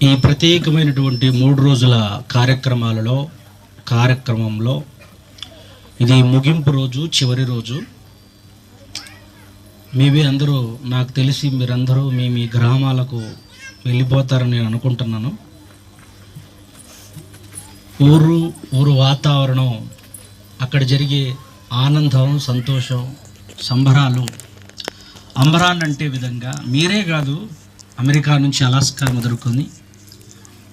ఈ ప్రత్యేకమైనటువంటి 3 రోజుల కార్యక్రమంలో ఇది ముగింపు రోజు, చివరి రోజు. మేబీ అందరూ, నాకు తెలిసి మీరందరూ మీ గ్రామాలకు వెళ్ళిపోతారని నేను అనుకుంటున్నాను. ఊరు వాతావరణం, అక్కడ జరిగే ఆనందం, సంతోషం, సంబరాలు అంబరాన్నంటే విధంగా మీరే కాదు, అమెరికా నుంచి అలాస్కా మొదలుకొని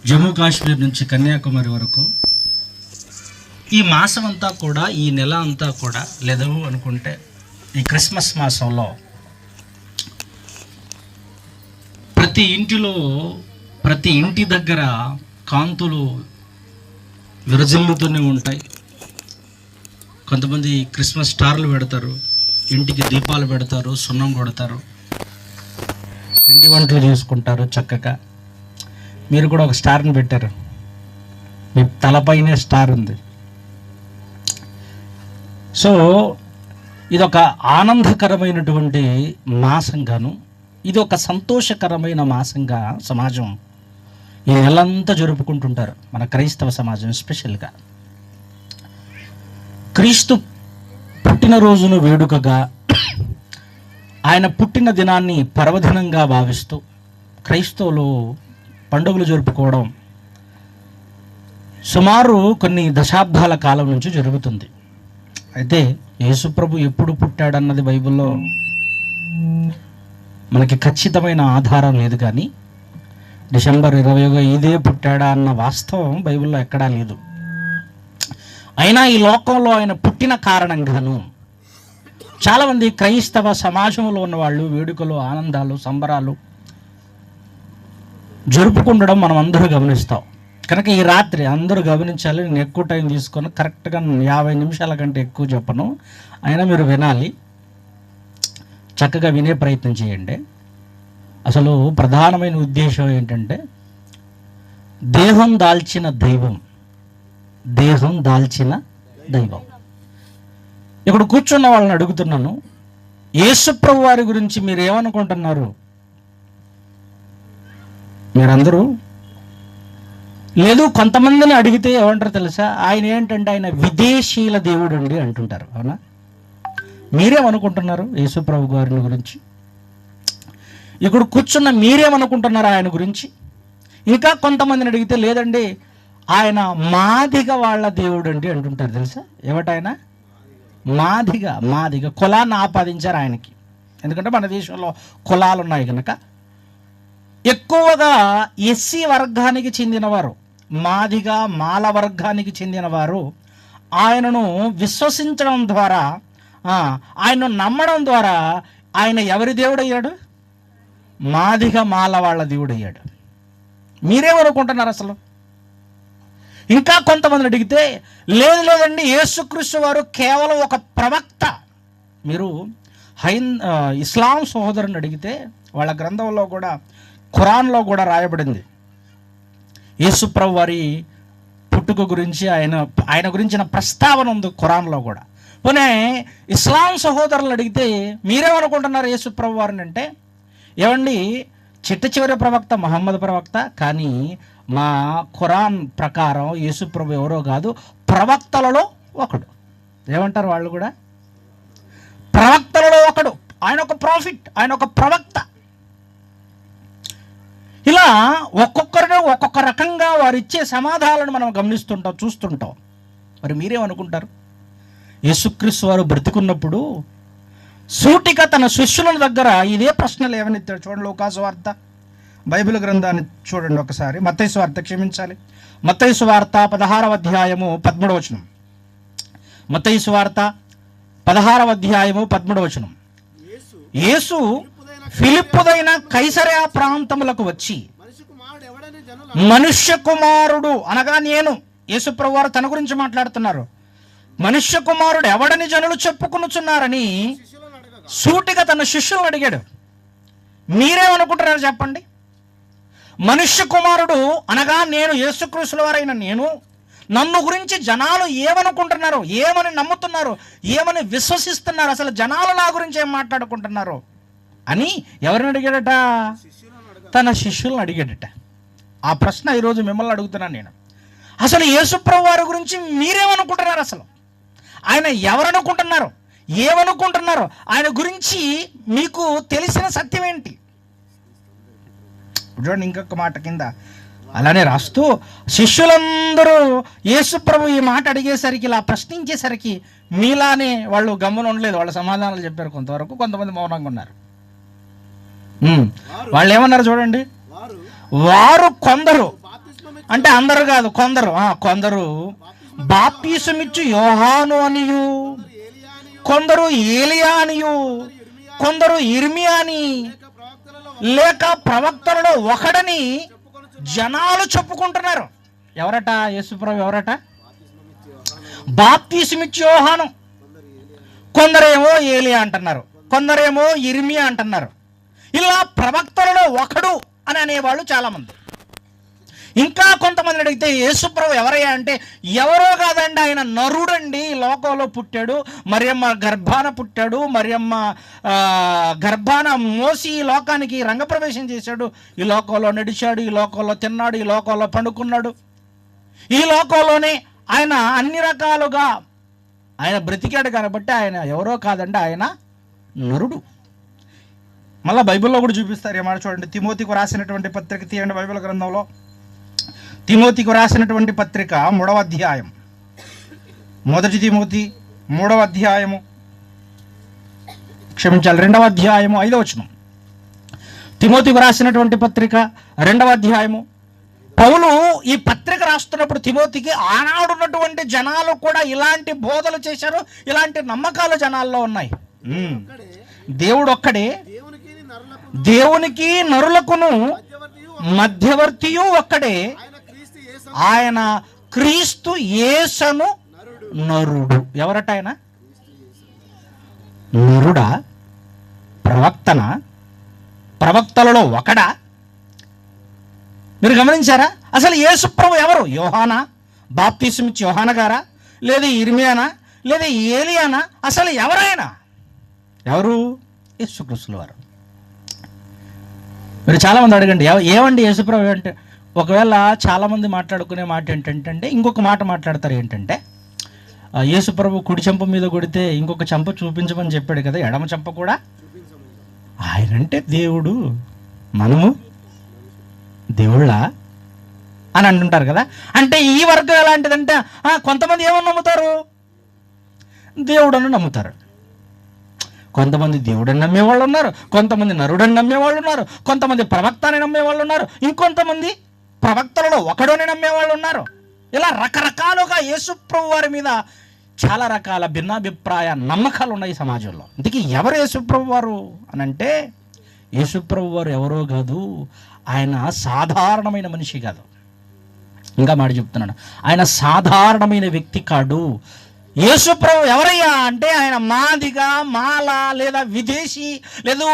జమ్మూ కాశ్మీర్ నుంచి కన్యాకుమారి వరకు ఈ మాసం అంతా కూడా, ఈ నెల అంతా కూడా లేదవు అనుకుంటే ఈ క్రిస్మస్ మాసంలో ప్రతి ఇంటి దగ్గర కాంతులు విరజిల్లుతూనే ఉంటాయి. కొంతమంది క్రిస్మస్ స్టార్లు పెడతారు, ఇంటికి దీపాలు పెడతారు, సున్నం కొడతారు, పిండి వంటలు చేసుకుంటారు చక్కగా. మీరు కూడా ఒక స్టార్ని పెట్టారు, మీ తలపైనే స్టార్ ఉంది. సో ఇదొక ఆనందకరమైనటువంటి మాసంగాను, ఇది ఒక సంతోషకరమైన మాసంగా సమాజం ఈ నెలంతా జరుపుకుంటుంటారు. మన క్రైస్తవ సమాజం ఎస్పెషల్గా క్రీస్తు పుట్టినరోజును వేడుకగా, ఆయన పుట్టిన దినాన్ని పర్వదినంగా భావిస్తూ క్రైస్తవులు పండుగలు జరుపుకోవడం సుమారు కొన్ని దశాబ్దాల కాలం నుంచి జరుగుతుంది. అయితే యేసుప్రభు ఎప్పుడు పుట్టాడన్నది బైబిల్లో మనకి ఖచ్చితమైన ఆధారం లేదు, కానీ డిసెంబర్ 21 ఇదే పుట్టాడా అన్న వాస్తవం బైబిల్లో ఎక్కడా లేదు. అయినా ఈ లోకంలో ఆయన పుట్టిన కారణంగాను చాలామంది క్రైస్తవ సమాజంలో ఉన్నవాళ్ళు వేడుకలు, ఆనందాలు, సంబరాలు జరుపుకుండడం మనం అందరూ గమనిస్తాం. కనుక ఈ రాత్రి అందరూ గమనించాలి. నేను ఎక్కువ టైం తీసుకొని కరెక్ట్గా 50 నిమిషాల కంటే ఎక్కువ చెప్పను, అయినా మీరు వినాలి, చక్కగా వినే ప్రయత్నం చేయండి. అసలు ప్రధానమైన ఉద్దేశం ఏంటంటే దేహం దాల్చిన దైవం. ఇక్కడ కూర్చున్న వాళ్ళని అడుగుతున్నాను, యేసుప్రభు వారి గురించి మీరు ఏమనుకుంటున్నారు? మీరందరూ లేదు, కొంతమందిని అడిగితే ఏమంటారు తెలుసా? ఆయన ఏంటంటే ఆయన విదేశీయుల దేవుడు అండి అంటుంటారు. అవునా? మీరేమనుకుంటున్నారు యేసుప్రభు గారిని గురించి? ఇక్కడ కూర్చున్న మీరేమనుకుంటున్నారు ఆయన గురించి? ఇంకా కొంతమందిని అడిగితే లేదండి, ఆయన మాదిగ వాళ్ళ దేవుడు అండి అంటుంటారు. తెలుసా? ఏమిటాయన? మాదిగ కులాన్ని ఆపాదించారు ఆయనకి. ఎందుకంటే మన దేశంలో కులాలు ఉన్నాయి కనుక ఎక్కువగా ఎస్సీ వర్గానికి చెందినవారు, మాల వర్గానికి చెందినవారు ఆయనను విశ్వసించడం ద్వారా, ఆయనను నమ్మడం ద్వారా ఆయన ఎవరి దేవుడయ్యాడు? మాల వాళ్ళ దేవుడయ్యాడు. మీరేమనుకుంటున్నారు అసలు? ఇంకా కొంతమంది అడిగితే లేదండి, యేసుక్రీస్తు వారు కేవలం ఒక ప్రవక్త. మీరు ఇస్లాం సహోదరుని అడిగితే వాళ్ళ గ్రంథంలో కూడా, ఖురాన్లో కూడా రాయబడింది యేసుప్రభు వారి పుట్టుక గురించి, ఆయన గురించిన ప్రస్తావన ఉంది ఖురాన్లో కూడా. పోనీ ఇస్లాం సహోదరులు అడిగితే మీరేమనుకుంటున్నారు యేసుప్రభు వారిని అంటే, ఏమండి చిట్ట ప్రవక్త మహమ్మద్ ప్రవక్త, కానీ మా ఖురాన్ ప్రకారం యేసుప్రభు ఎవరో కాదు, ప్రవక్తలలో ఒకడు. ఏమంటారు వాళ్ళు కూడా? ప్రవక్తలలో ఒకడు, ఆయన ఒక ప్రాఫిట్, ఆయన ఒక ప్రవక్త. ఇలా ఒక్కొక్కరిని ఒక్కొక్క రకంగా వారు ఇచ్చే సమాధానాలను మనం గమనిస్తుంటాం, చూస్తుంటాం. మరి మీరేమనుకుంటారు? యేసుక్రీస్తు వారు బ్రతికున్నప్పుడు సూటిగా తన శిష్యుల దగ్గర ఇదే ప్రశ్నలు ఏమనిస్తాడు చూడండి. లూకాసు వార్త బైబిల్ గ్రంథాన్ని చూడండి ఒకసారి. మత్తయి సువార్త, క్షమించాలి, మత్తయి సువార్త 16వ అధ్యాయము 13వ వచనం. మత్తయి సువార్త 16వ అధ్యాయము 13వ వచనం. యేసు ఫిలిప్పుదైన కైసరయ ప్రాంతములకు వచ్చి, మనుష్య కుమారుడు అనగా నేను, యేసుప్రభు వారు తన గురించి మాట్లాడుతున్నారు, మనుష్య కుమారుడు ఎవడని జనులు చెప్పుకొనుచున్నారని సూటిగా తన శిష్యులను అడిగాడు. మీరేమనుకుంటున్నారు చెప్పండి? మనుష్య కుమారుడు అనగా నేను, యేసుక్రీస్తుల వారైన నేను, నన్ను గురించి జనాలు ఏమనుకుంటున్నారు, ఏమని నమ్ముతున్నారు, ఏమని విశ్వసిస్తున్నారు, అసలు జనాలు నా గురించి ఏం మాట్లాడుకుంటున్నారు అని ఎవరిని అడిగాడట? తన శిష్యులను అడిగాడట. ఆ ప్రశ్న ఈరోజు మిమ్మల్ని అడుగుతున్నాను నేను. అసలు యేసుప్రభు వారి గురించి మీరేమనుకుంటున్నారు? అసలు ఆయన ఎవరనుకుంటున్నారు, ఏమనుకుంటున్నారు? ఆయన గురించి మీకు తెలిసిన సత్యం ఏంటి? చూడండి, ఇంకొక మాట కింద అలానే రాస్తూ, శిష్యులందరూ యేసుప్రభు ఈ మాట అడిగేసరికి, ఇలా ప్రశ్నించేసరికి మీలానే వాళ్ళు గమ్మున ఉండలేదు. వాళ్ళ సమాధానాలు చెప్పారు కొంతవరకు, కొంతమంది మౌనంగా ఉన్నారు. వాళ్ళు ఏమన్నారు చూడండి. వారు కొందరు, అంటే అందరూ కాదు, కొందరు బాప్తిసమిచ్చు యోహాను అనియు, కొందరు ఏలియా అనియు, కొందరు ఇర్మియా అని, లేక ప్రవక్తలలో ఒకడని జనాలు చెప్పుకుంటున్నారు. ఎవరట? యేసుప్రభు ఎవరట? బాప్తిసమిచ్చు యోహాను. కొందరేమో ఏలియా అంటున్నారు, కొందరేమో ఇర్మియా అంటున్నారు. ఇలా ప్రవక్తలలో ఒకడు అని అనేవాళ్ళు చాలామంది. ఇంకా కొంతమంది అడిగితే యేసుప్రభు ఎవరయ్యా అంటే, ఎవరో కాదండి, ఆయన నరుడండి, లోకంలో పుట్టాడు, మరియమ్మ గర్భాన పుట్టాడు, మరియమ్మ గర్భాన మోసి ఈ లోకానికి రంగప్రవేశం చేశాడు, ఈ లోకంలో నడిచాడు, ఈ లోకంలో తిన్నాడు, ఈ లోకంలో పండుకున్నాడు, ఈ లోకంలోనే ఆయన అన్ని రకాలుగా ఆయన బ్రతికాడు. కాబట్టి ఆయన ఎవరో కాదండి, ఆయన నరుడు. మళ్ళీ బైబిల్లో కూడా చూపిస్తారు. ఏమాట చూడండి, తిమోతికి రాసినటువంటి పత్రిక తీయండి. బైబిల్ గ్రంథంలో తిమోతికి రాసినటువంటి పత్రిక 3వ అధ్యాయం, 1 తిమోతి 3వ అధ్యాయము, 2వ అధ్యాయము 5వ వచనం. తిమోతికి రాసినటువంటి పత్రిక 2వ అధ్యాయము. పౌలు ఈ పత్రిక రాస్తున్నప్పుడు తిమోతికి ఆనాడున్నటువంటి జనాలు కూడా ఇలాంటి బోధలు చేశారు, ఇలాంటి నమ్మకాలు జనాల్లో ఉన్నాయి. దేవుడు ఒక్కడే, దేవునికి నరులకును మధ్యవర్తియు ఒక్కడే, ఆయన క్రీస్తు యేసను నరుడు. ఎవరట ఆయన? నరుడా? ప్రవక్తన? ప్రవక్తలలో ఒకడా? మీరు గమనించారా? అసలు యేసుప్రభు ఎవరు? యోహానా? బాప్తిసమిచ్చి యోహాన గారా? లేదా ఇర్మియానా? లేదా ఏలియానా? అసలు ఎవరైనా? ఎవరు? యేసుక్రీస్తుల వారు. మీరు చాలామంది అడగండి, ఏమండి యేసుప్రభు అంటే? ఒకవేళ చాలామంది మాట్లాడుకునే మాట ఏంటంటే, ఇంకొక మాట మాట్లాడతారు. ఏంటంటే, యేసుప్రభు కుడి చెంప మీద కొడితే ఇంకొక చెంప చూపించమని చెప్పాడు కదా, ఎడమ చెంప కూడా. ఆయనంటే దేవుడు, మనము దేవుళ్ళా అని అంటుంటారు కదా. అంటే ఈ వర్గం ఎలాంటిదంటే, కొంతమంది ఏమని నమ్ముతారు? దేవుడని నమ్ముతారు. కొంతమంది దేవుడని నమ్మేవాళ్ళు ఉన్నారు, కొంతమంది నరుడని నమ్మేవాళ్ళు ఉన్నారు, కొంతమంది ప్రవక్తని నమ్మేవాళ్ళు ఉన్నారు, ఇంకొంతమంది ప్రవక్తలలో ఒకడని నమ్మేవాళ్ళు ఉన్నారు. ఇలా రకరకాలుగా యేసుప్రభు వారి మీద చాలా రకాల భిన్నాభిప్రాయ నమ్మకాలు ఉన్నాయి సమాజంలో. ఇందుకే ఎవరు యేసుప్రభు వారు అని అంటే, యేసుప్రభు వారు ఎవరో కాదు, ఆయన సాధారణమైన మనిషి కాదు. ఇంకా మాట చెప్తున్నాడు, ఆయన సాధారణమైన వ్యక్తి కాడు. యేసుప్రభు ఎవరయ్యా అంటే, ఆయన మాదిగా, మాల, లేదా విదేశీ, లేదు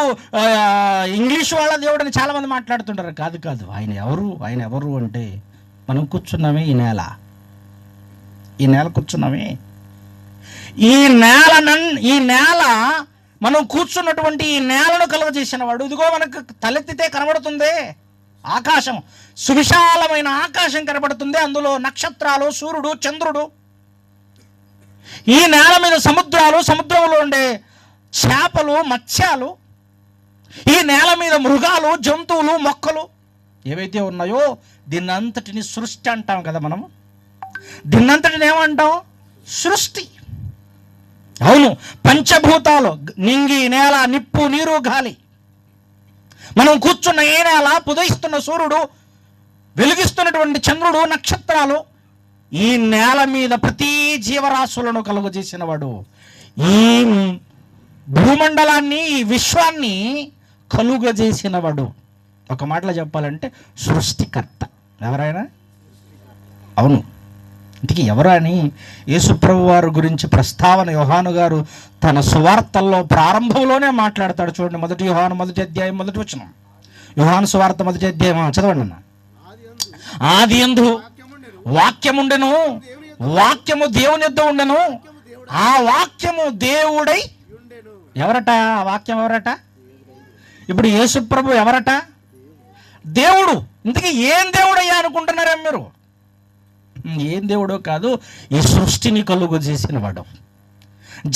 ఇంగ్లీష్ వాళ్ళ దేవుడు అని చాలామంది మాట్లాడుతుంటారు. కాదు. ఆయన ఎవరు అంటే, మనం కూర్చున్నామే ఈ నేల కూర్చున్నామే, ఈ నేల మనం కూర్చున్నటువంటి ఈ నేలను కలుగజేసిన వాడు. ఇదిగో మనకు తలెత్తితే కనబడుతుంది ఆకాశం, సువిశాలమైన ఆకాశం కనబడుతుంది, అందులో నక్షత్రాలు, సూర్యుడు, చంద్రుడు. ఈ నేల మీద సముద్రాలు, సముద్రంలో ఉండే చేపలు, మత్స్యాలు, ఈ నేల మీద మృగాలు, జంతువులు, మొక్కలు ఏవైతే ఉన్నాయో దీన్నంతటిని సృష్టి అంటాం కదా మనము. దీన్నంతటిని ఏమంటాం? సృష్టి. అవును, పంచభూతాలు, నింగి, నేల, నిప్పు, నీరు, గాలి. మనం కూర్చున్న ఏ నేల, ఉదయిస్తున్న సూర్యుడు, వెలిగిస్తున్నటువంటి చంద్రుడు, నక్షత్రాలు, ఈ నేల మీద ప్రతి జీవరాశులను కలుగజేసిన వాడు, ఈ భూమండలాన్ని, ఈ విశ్వాన్ని కలుగజేసిన వాడు. ఒక మాటలో చెప్పాలంటే సృష్టికర్త. ఎవరైనా? అవును. ఇంటికి ఎవరు అని యేసుప్రభు వారి గురించి ప్రస్తావన యోహాను గారు తన సువార్తల్లో ప్రారంభంలోనే మాట్లాడతాడు. చూడండి, 1 యోహాను 1వ అధ్యాయం 1వ వచనం. యోహాను సువార్త 1వ అధ్యాయం చదవండి అన్న. ఆదియందు వాక్యముండెను, వాక్యము దేవుని యొద్ద ఉండెను, ఆ వాక్యము దేవుడై. ఎవరట ఆ వాక్యం? ఎవరట? ఇప్పుడు యేసుప్రభు ఎవరట? దేవుడు. ఇంతకీ ఏం దేవుడయ్యా అనుకుంటున్నారా మీరు? ఏం దేవుడో కాదు, ఈ సృష్టిని కలుగు చేసిన వాడు,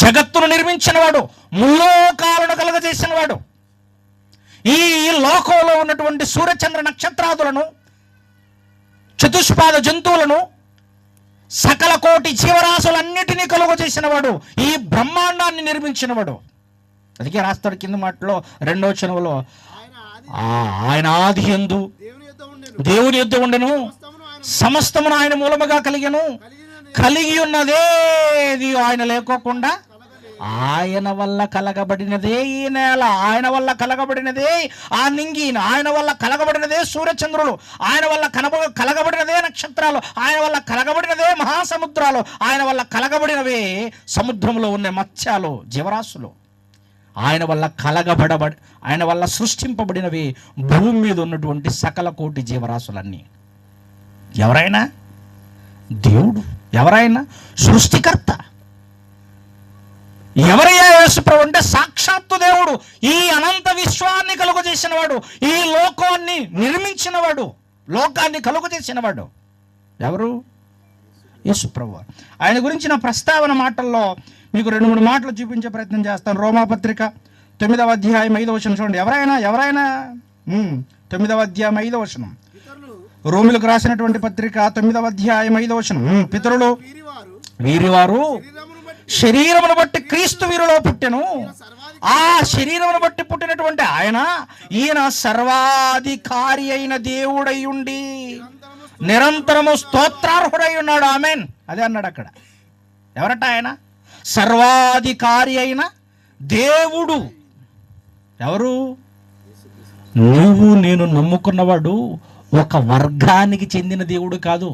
జగత్తును నిర్మించిన వాడు, ముల్లోకాలను కలుగజేసిన వాడు, ఈ లోకంలో ఉన్నటువంటి సూర్యచంద్ర నక్షత్రాదులను, చతుష్పాద జంతువులను, సకల కోటి జీవరాశులన్నిటినీ కలుగు చేసిన వాడు, ఈ బ్రహ్మాండాన్ని నిర్మించిన వాడు. అందుకే రాస్తాడు కింద మాటలో 2వ వచనంలో, ఆయన ఆది యందు దేవుని యొద్ద ఉండెను, సమస్తమును ఆయన మూలముగా కలిగి ఉన్నదేది ఆయన లేకోకుండా ఆయన వల్ల కలగబడినదే ఈ నేల, ఆయన వల్ల కలగబడినదే ఆ నింగి, ఆయన వల్ల కలగబడినదే సూర్యచంద్రులు, ఆయన వల్ల కలగబడినదే నక్షత్రాలు, ఆయన వల్ల కలగబడినదే మహాసముద్రాలు, ఆయన వల్ల కలగబడినవే సముద్రంలో ఉన్న మత్స్యాలు, జీవరాశులు, ఆయన వల్ల సృష్టింపబడినవి భూమి మీద ఉన్నటువంటి సకల కోటి జీవరాశులన్నీ. ఎవరైనా దేవుడు, ఎవరైనా సృష్టికర్త. ఎవరయ్యా యేసుప్రభు అంటే సాక్షాత్తు దేవుడు, ఈ అనంత విశ్వాన్ని కలుగు చేసినవాడు, ఈ లోకాన్ని నిర్మించినవాడు, లోకాన్ని కలుగు చేసినవాడు. ఎవరు? యేసుప్రభు. ఆయన గురించిన ప్రస్తావన మాటల్లో మీకు 2-3 మాటలు చూపించే ప్రయత్నం చేస్తాను. రోమాపత్రిక 9వ అధ్యాయం 5వ వచనం చూడండి. ఎవరైనా 9వ అధ్యాయం 5వ వచనం, రోమిలకు రాసినటువంటి పత్రిక 9వ అధ్యాయం 5వ వచనం. పితరులు వీరివారు శరీరమును బట్టి క్రీస్తు వీరిలో పుట్టెను, ఆ శరీరమును బట్టి పుట్టినటువంటి ఈయన సర్వాధికారి అయిన దేవుడై ఉండి నిరంతరము స్తోత్రార్హుడై ఉన్నాడు. ఆమేన్. అదే అన్నాడు అక్కడ. ఎవరట ఆయన? సర్వాధికారి అయిన దేవుడు. ఎవరు? నువ్వు నేను నమ్ముకున్నవాడు ఒక వర్గానికి చెందిన దేవుడు కాదు,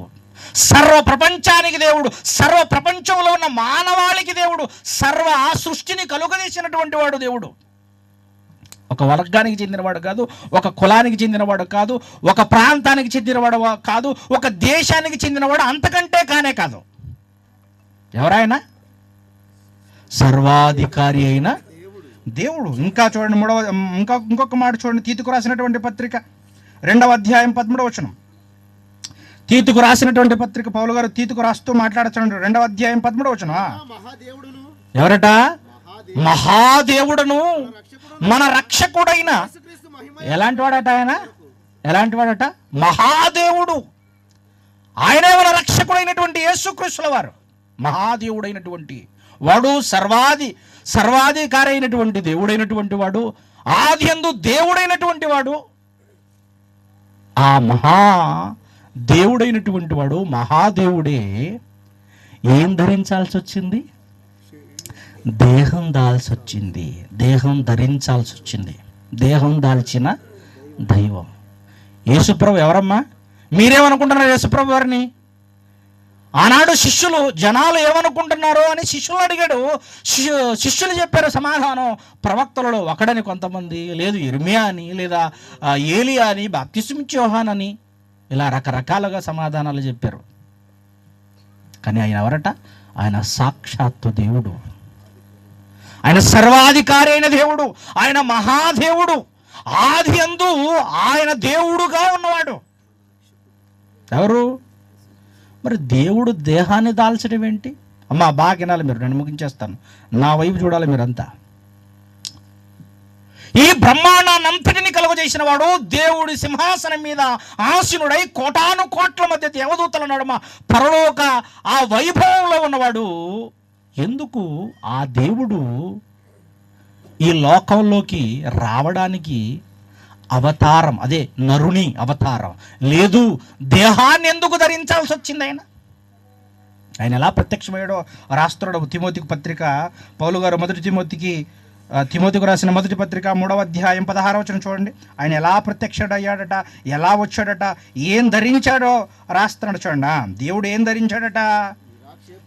సర్వ ప్రపంచానికి దేవుడు, సర్వ ప్రపంచంలో ఉన్న మానవాళికి దేవుడు, ఆ సృష్టిని కలుగజేసినటువంటి వాడు దేవుడు. ఒక వర్గానికి చెందినవాడు కాదు, ఒక కులానికి చెందినవాడు కాదు, ఒక ప్రాంతానికి చెందినవాడు కాదు, ఒక దేశానికి చెందినవాడు అంతకంటే కానే కాదు. ఎవరైనా సర్వాధికారి అయిన దేవుడు. ఇంకా చూడండి, ఇంకొక మాట చూడండి. తీతుకు రాసినటువంటి పత్రిక 2వ అధ్యాయం 13వ వచనం. తీతుకు రాసినటువంటి పత్రిక పౌలు గారు తీతుకు రాస్తూ మాట్లాడుతున్నాడు. 2వ అధ్యాయం 13వ వచనం. ఎవరట? మహాదేవుడును మన రక్షకుడైన. ఎలాంటి వాడట ఆయన? ఎలాంటి వాడట? మహాదేవుడు. ఆయనే మన రక్షకుడైనటువంటి యేసుక్రీస్తుల వారు. మహాదేవుడైనటువంటి వాడు, సర్వాధికారి అయినటువంటి దేవుడైనటువంటి వాడు, ఆదియందు దేవుడైనటువంటి వాడు, ఆ దేవుడైనటువంటి వాడు, మహాదేవుడే ఏం ధరించాల్సి వచ్చింది? దేహం ధరించాల్సి వచ్చింది. దేహం దాల్చిన దైవం యేసుప్రభు. ఎవరమ్మా? మీరేమనుకుంటున్నారు యేసుప్రభు వారిని? ఆనాడు జనాలు ఏమనుకుంటున్నారో అని శిష్యులు అడిగాడు. శిష్యులు చెప్పారు సమాధానం. ప్రవక్తలలో ఒకడని కొంతమంది, లేదు ఇర్మియా అని, లేదా ఏలియా అని, బాప్తిస్మిచ్చే యోహాన్ అని, ఇలా రకరకాలుగా సమాధానాలు చెప్పారు. కానీ ఆయన ఎవరట? ఆయన సాక్షాత్తు దేవుడు, ఆయన సర్వాధికారి అయిన దేవుడు, ఆయన మహాదేవుడు, ఆది యందు ఆయన దేవుడుగా ఉన్నవాడు. ఎవరు? మరి దేవుడు దేహాన్ని దాల్చడం ఏంటి? అమ్మా బాగా వినాలి మీరు, నేను ముగించేస్తాను, నా వైపు చూడాలి మీరంతా. ఈ బ్రహ్మాండాన్నంతటిని కలుగజేసిన వాడు, దేవుడి సింహాసనం మీద ఆసీనుడై కోటాను కోట్ల మధ్య దేవదూతల నడుమ పరలోక ఆ వైభవంలో ఉన్నవాడు. ఎందుకు ఆ దేవుడు ఈ లోకంలోకి రావడానికి అవతారం, అదే నరుని అవతారం లేదు, దేహాన్ని ఎందుకు ధరించాల్సి వచ్చింది? ఆయన ఎలా ప్రత్యక్షమయ్యాడో రాస్తున్నాడు తిమోతికి పత్రిక పౌలు గారు. తిమోతికి రాసిన మొదటి పత్రిక 3వ అధ్యాయం 16వ వచనం చూడండి. ఆయన ఎలా ప్రత్యక్షమయ్యాడట, ఎలా వచ్చాడట, ఏం ధరించాడో రాస్తున్నాడు చూడండి. దేవుడు ఏం ధరించాడట?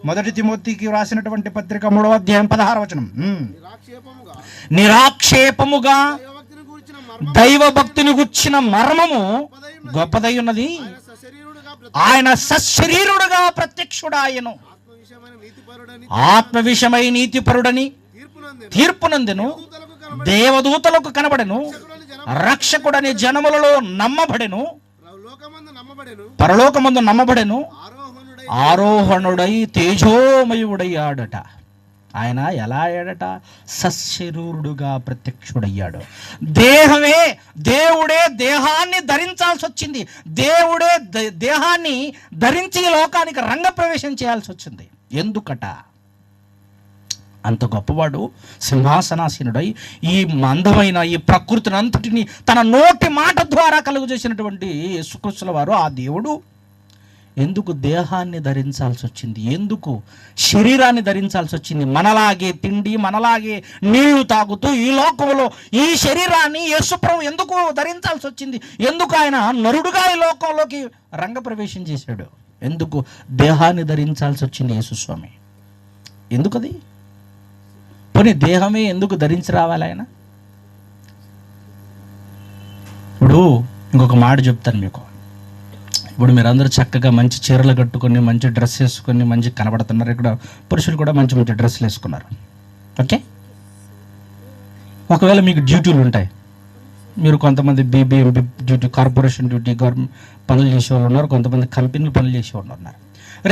మొదటి తిమోతికి రాసినటువంటి పత్రిక 3వ అధ్యాయం 16వ వచనం. నిరాక్షేపముగా దైవ భక్తిని గుర్చిన మర్మము గొప్పదై ఉన్నది, ఆయన సశరీరుడుగా ప్రత్యక్షుడాయను, ఆత్మ విషయమై నీతిపరుడని తీర్పునందెను, దేవదూతలకు కనబడెను, రక్షకుడని జనములలో నమ్మబడెను, పరలోకమందు నమ్మబడెను, ఆరోహణుడై తేజోమయుడయ్యాడట. ఆయన ఎలా అయ్యాడట? సశరీరుడుగా ప్రత్యక్షుడయ్యాడు. దేవుడే దేహాన్ని ధరించాల్సి వచ్చింది. దేవుడే దేహాన్ని ధరించి ఈ లోకానికి రంగప్రవేశం చేయాల్సి వచ్చింది. ఎందుకట? అంత గొప్పవాడు, సింహాసనాసీనుడై ఈ మందమైన ఈ ప్రకృతిని అంతటిని తన నోటి మాట ద్వారా కలుగు చేసినటువంటి యేసుక్రీస్తుల వారు, ఆ దేవుడు ఎందుకు దేహాన్ని ధరించాల్సి వచ్చింది? ఎందుకు శరీరాన్ని ధరించాల్సి వచ్చింది? మనలాగే తిండి, మనలాగే నీళ్లు తాగుతూ ఈ లోకంలో ఈ శరీరాన్ని యేసుప్రభు ఎందుకు ధరించాల్సి వచ్చింది? ఎందుకు ఆయన నరుడుగా ఈ లోకంలోకి రంగప్రవేశం చేశాడు? ఎందుకు దేహాన్ని ధరించాల్సి వచ్చింది యేసుస్వామి? ఎందుకది? పోనీ దేహమే ఎందుకు ధరించి రావాలి ఆయన? ఇప్పుడు ఇంకొక మాట చెప్తాను మీకు. ఇప్పుడు మీరందరూ చక్కగా మంచి చీరలు కట్టుకొని, మంచి డ్రెస్ వేసుకొని మంచి కనబడుతున్నారు. ఇక్కడ పురుషులు కూడా మంచి మంచి డ్రెస్సులు వేసుకున్నారు. ఓకే, ఒకవేళ మీకు డ్యూటీలు ఉంటాయి, మీరు కొంతమంది బీబీఎంబీ డ్యూటీ, కార్పొరేషన్ డ్యూటీ, గవర్నమెంట్ పనులు చేసేవాళ్ళు ఉన్నారు, కొంతమంది కంపెనీలు పనులు చేసేవాళ్ళు ఉన్నారు.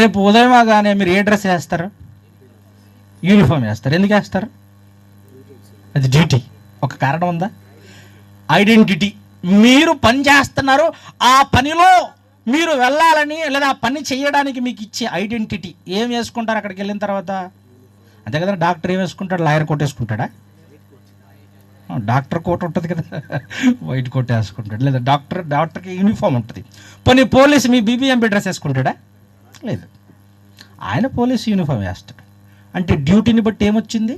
రేపు ఉదయమాగానే మీరు ఏ డ్రెస్ వేస్తారు? యూనిఫామ్ వేస్తారు. ఎందుకు వేస్తారు? అది డ్యూటీ. ఒక కారణం ఉందా? ఐడెంటిటీ. మీరు పని చేస్తున్నారు, ఆ పనిలో మీరు వెళ్ళాలని లేదా ఆ పని చేయడానికి మీకు ఇచ్చే ఐడెంటిటీ. ఏం వేసుకుంటారు అక్కడికి వెళ్ళిన తర్వాత? అంతే కదా. డాక్టర్ ఏం వేసుకుంటాడు? లాయర్ కోట్ వేసుకుంటాడా? డాక్టర్ కోట్ ఉంటుంది కదా, వైట్ కోట్ వేసుకుంటాడు. లేదా డాక్టర్కి యూనిఫామ్ ఉంటుంది. పోనీ పోలీసు మీ బీబీఎంబీ డ్రెస్ వేసుకుంటాడా? లేదు, ఆయన పోలీసు యూనిఫామ్ వేస్తాడు. అంటే డ్యూటీని బట్టి ఏమొచ్చింది?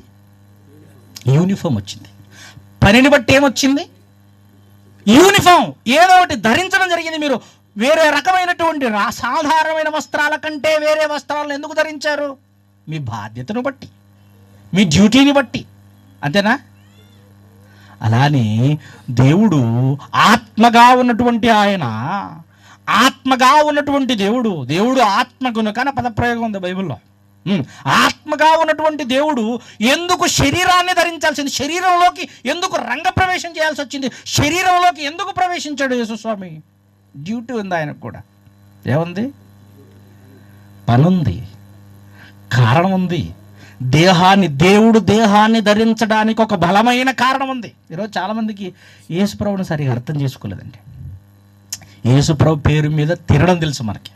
యూనిఫామ్ వచ్చింది. పనిని బట్టి ఏమొచ్చింది? యూనిఫామ్. ఏదో ఒకటి ధరించడం జరిగింది. మీరు వేరే రకమైనటువంటి సాధారణమైన వస్త్రాల కంటే వేరే వస్త్రాలను ఎందుకు ధరించారు? మీ బాధ్యతను బట్టి, మీ డ్యూటీని బట్టి. అంతేనా? అలానే దేవుడు ఆత్మగా ఉన్నటువంటి ఆయన, ఆత్మగా ఉన్నటువంటి దేవుడు ఆత్మ కనుక అనే పదప్రయోగం ఉంది బైబిల్లో. ఆత్మగా ఉన్నటువంటి దేవుడు ఎందుకు శరీరాన్ని ధరించాల్సింది? శరీరంలోకి ఎందుకు రంగప్రవేశం చేయాల్సి వచ్చింది? శరీరంలోకి ఎందుకు ప్రవేశించాడు యేసుస్వామి? డ్యూటీ ఉంది ఆయనకు కూడా. ఏముంది? పనుంది, కారణం ఉంది. దేవుడు దేహాన్ని ధరించడానికి ఒక బలమైన కారణం ఉంది. ఈరోజు చాలామందికి యేసుప్రభుని సరిగా అర్థం చేసుకోలేదండి. యేసుప్రభు పేరు మీద తినడం తెలుసు మనకి.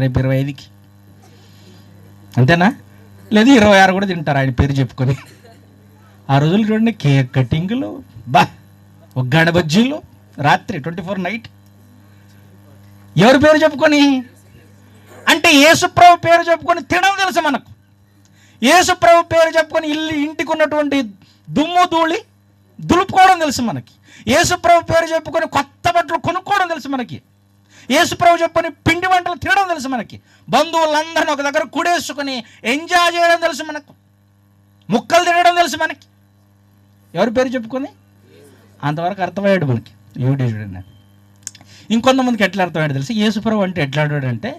రేపు 25కి అంతేనా? లేదు 26 కూడా తింటారు ఆయన పేరు చెప్పుకొని. ఆ రోజులు చూడండి, కేక్ కటింగ్లు, ఒగ్గాడ బజ్జీలు, రాత్రి 24 నైట్. ఎవరి పేరు చెప్పుకొని? అంటే యేసుప్రభు పేరు చెప్పుకొని తినడం తెలుసు మనకు. యేసుప్రభు పేరు చెప్పుకొని ఇంటికి ఉన్నటువంటి దుమ్ము ధూళి దులుపుకోవడం తెలుసు మనకి. యేసుప్రభు పేరు చెప్పుకొని కొత్త బట్టలు కొనుక్కోవడం తెలుసు మనకి. యేసుప్రభు చెప్పుకొని పిండి వంటలు తినడం తెలుసు మనకి. బంధువులందరినీ ఒక దగ్గర కూడేసుకొని ఎంజాయ్ చేయడం తెలుసు మనకు. ముక్కలు తినడం తెలుసు మనకి. ఎవరి పేరు చెప్పుకొని? అంతవరకు అర్థమయ్యాడు మనకి. యూడి చూడండి. ఇంకొంతమందికి ఎట్లా అర్థమయ్యాడు తెలుసు? యేసుప్రభు అంటే ఎట్లా అర్థమయ్యాడంటే,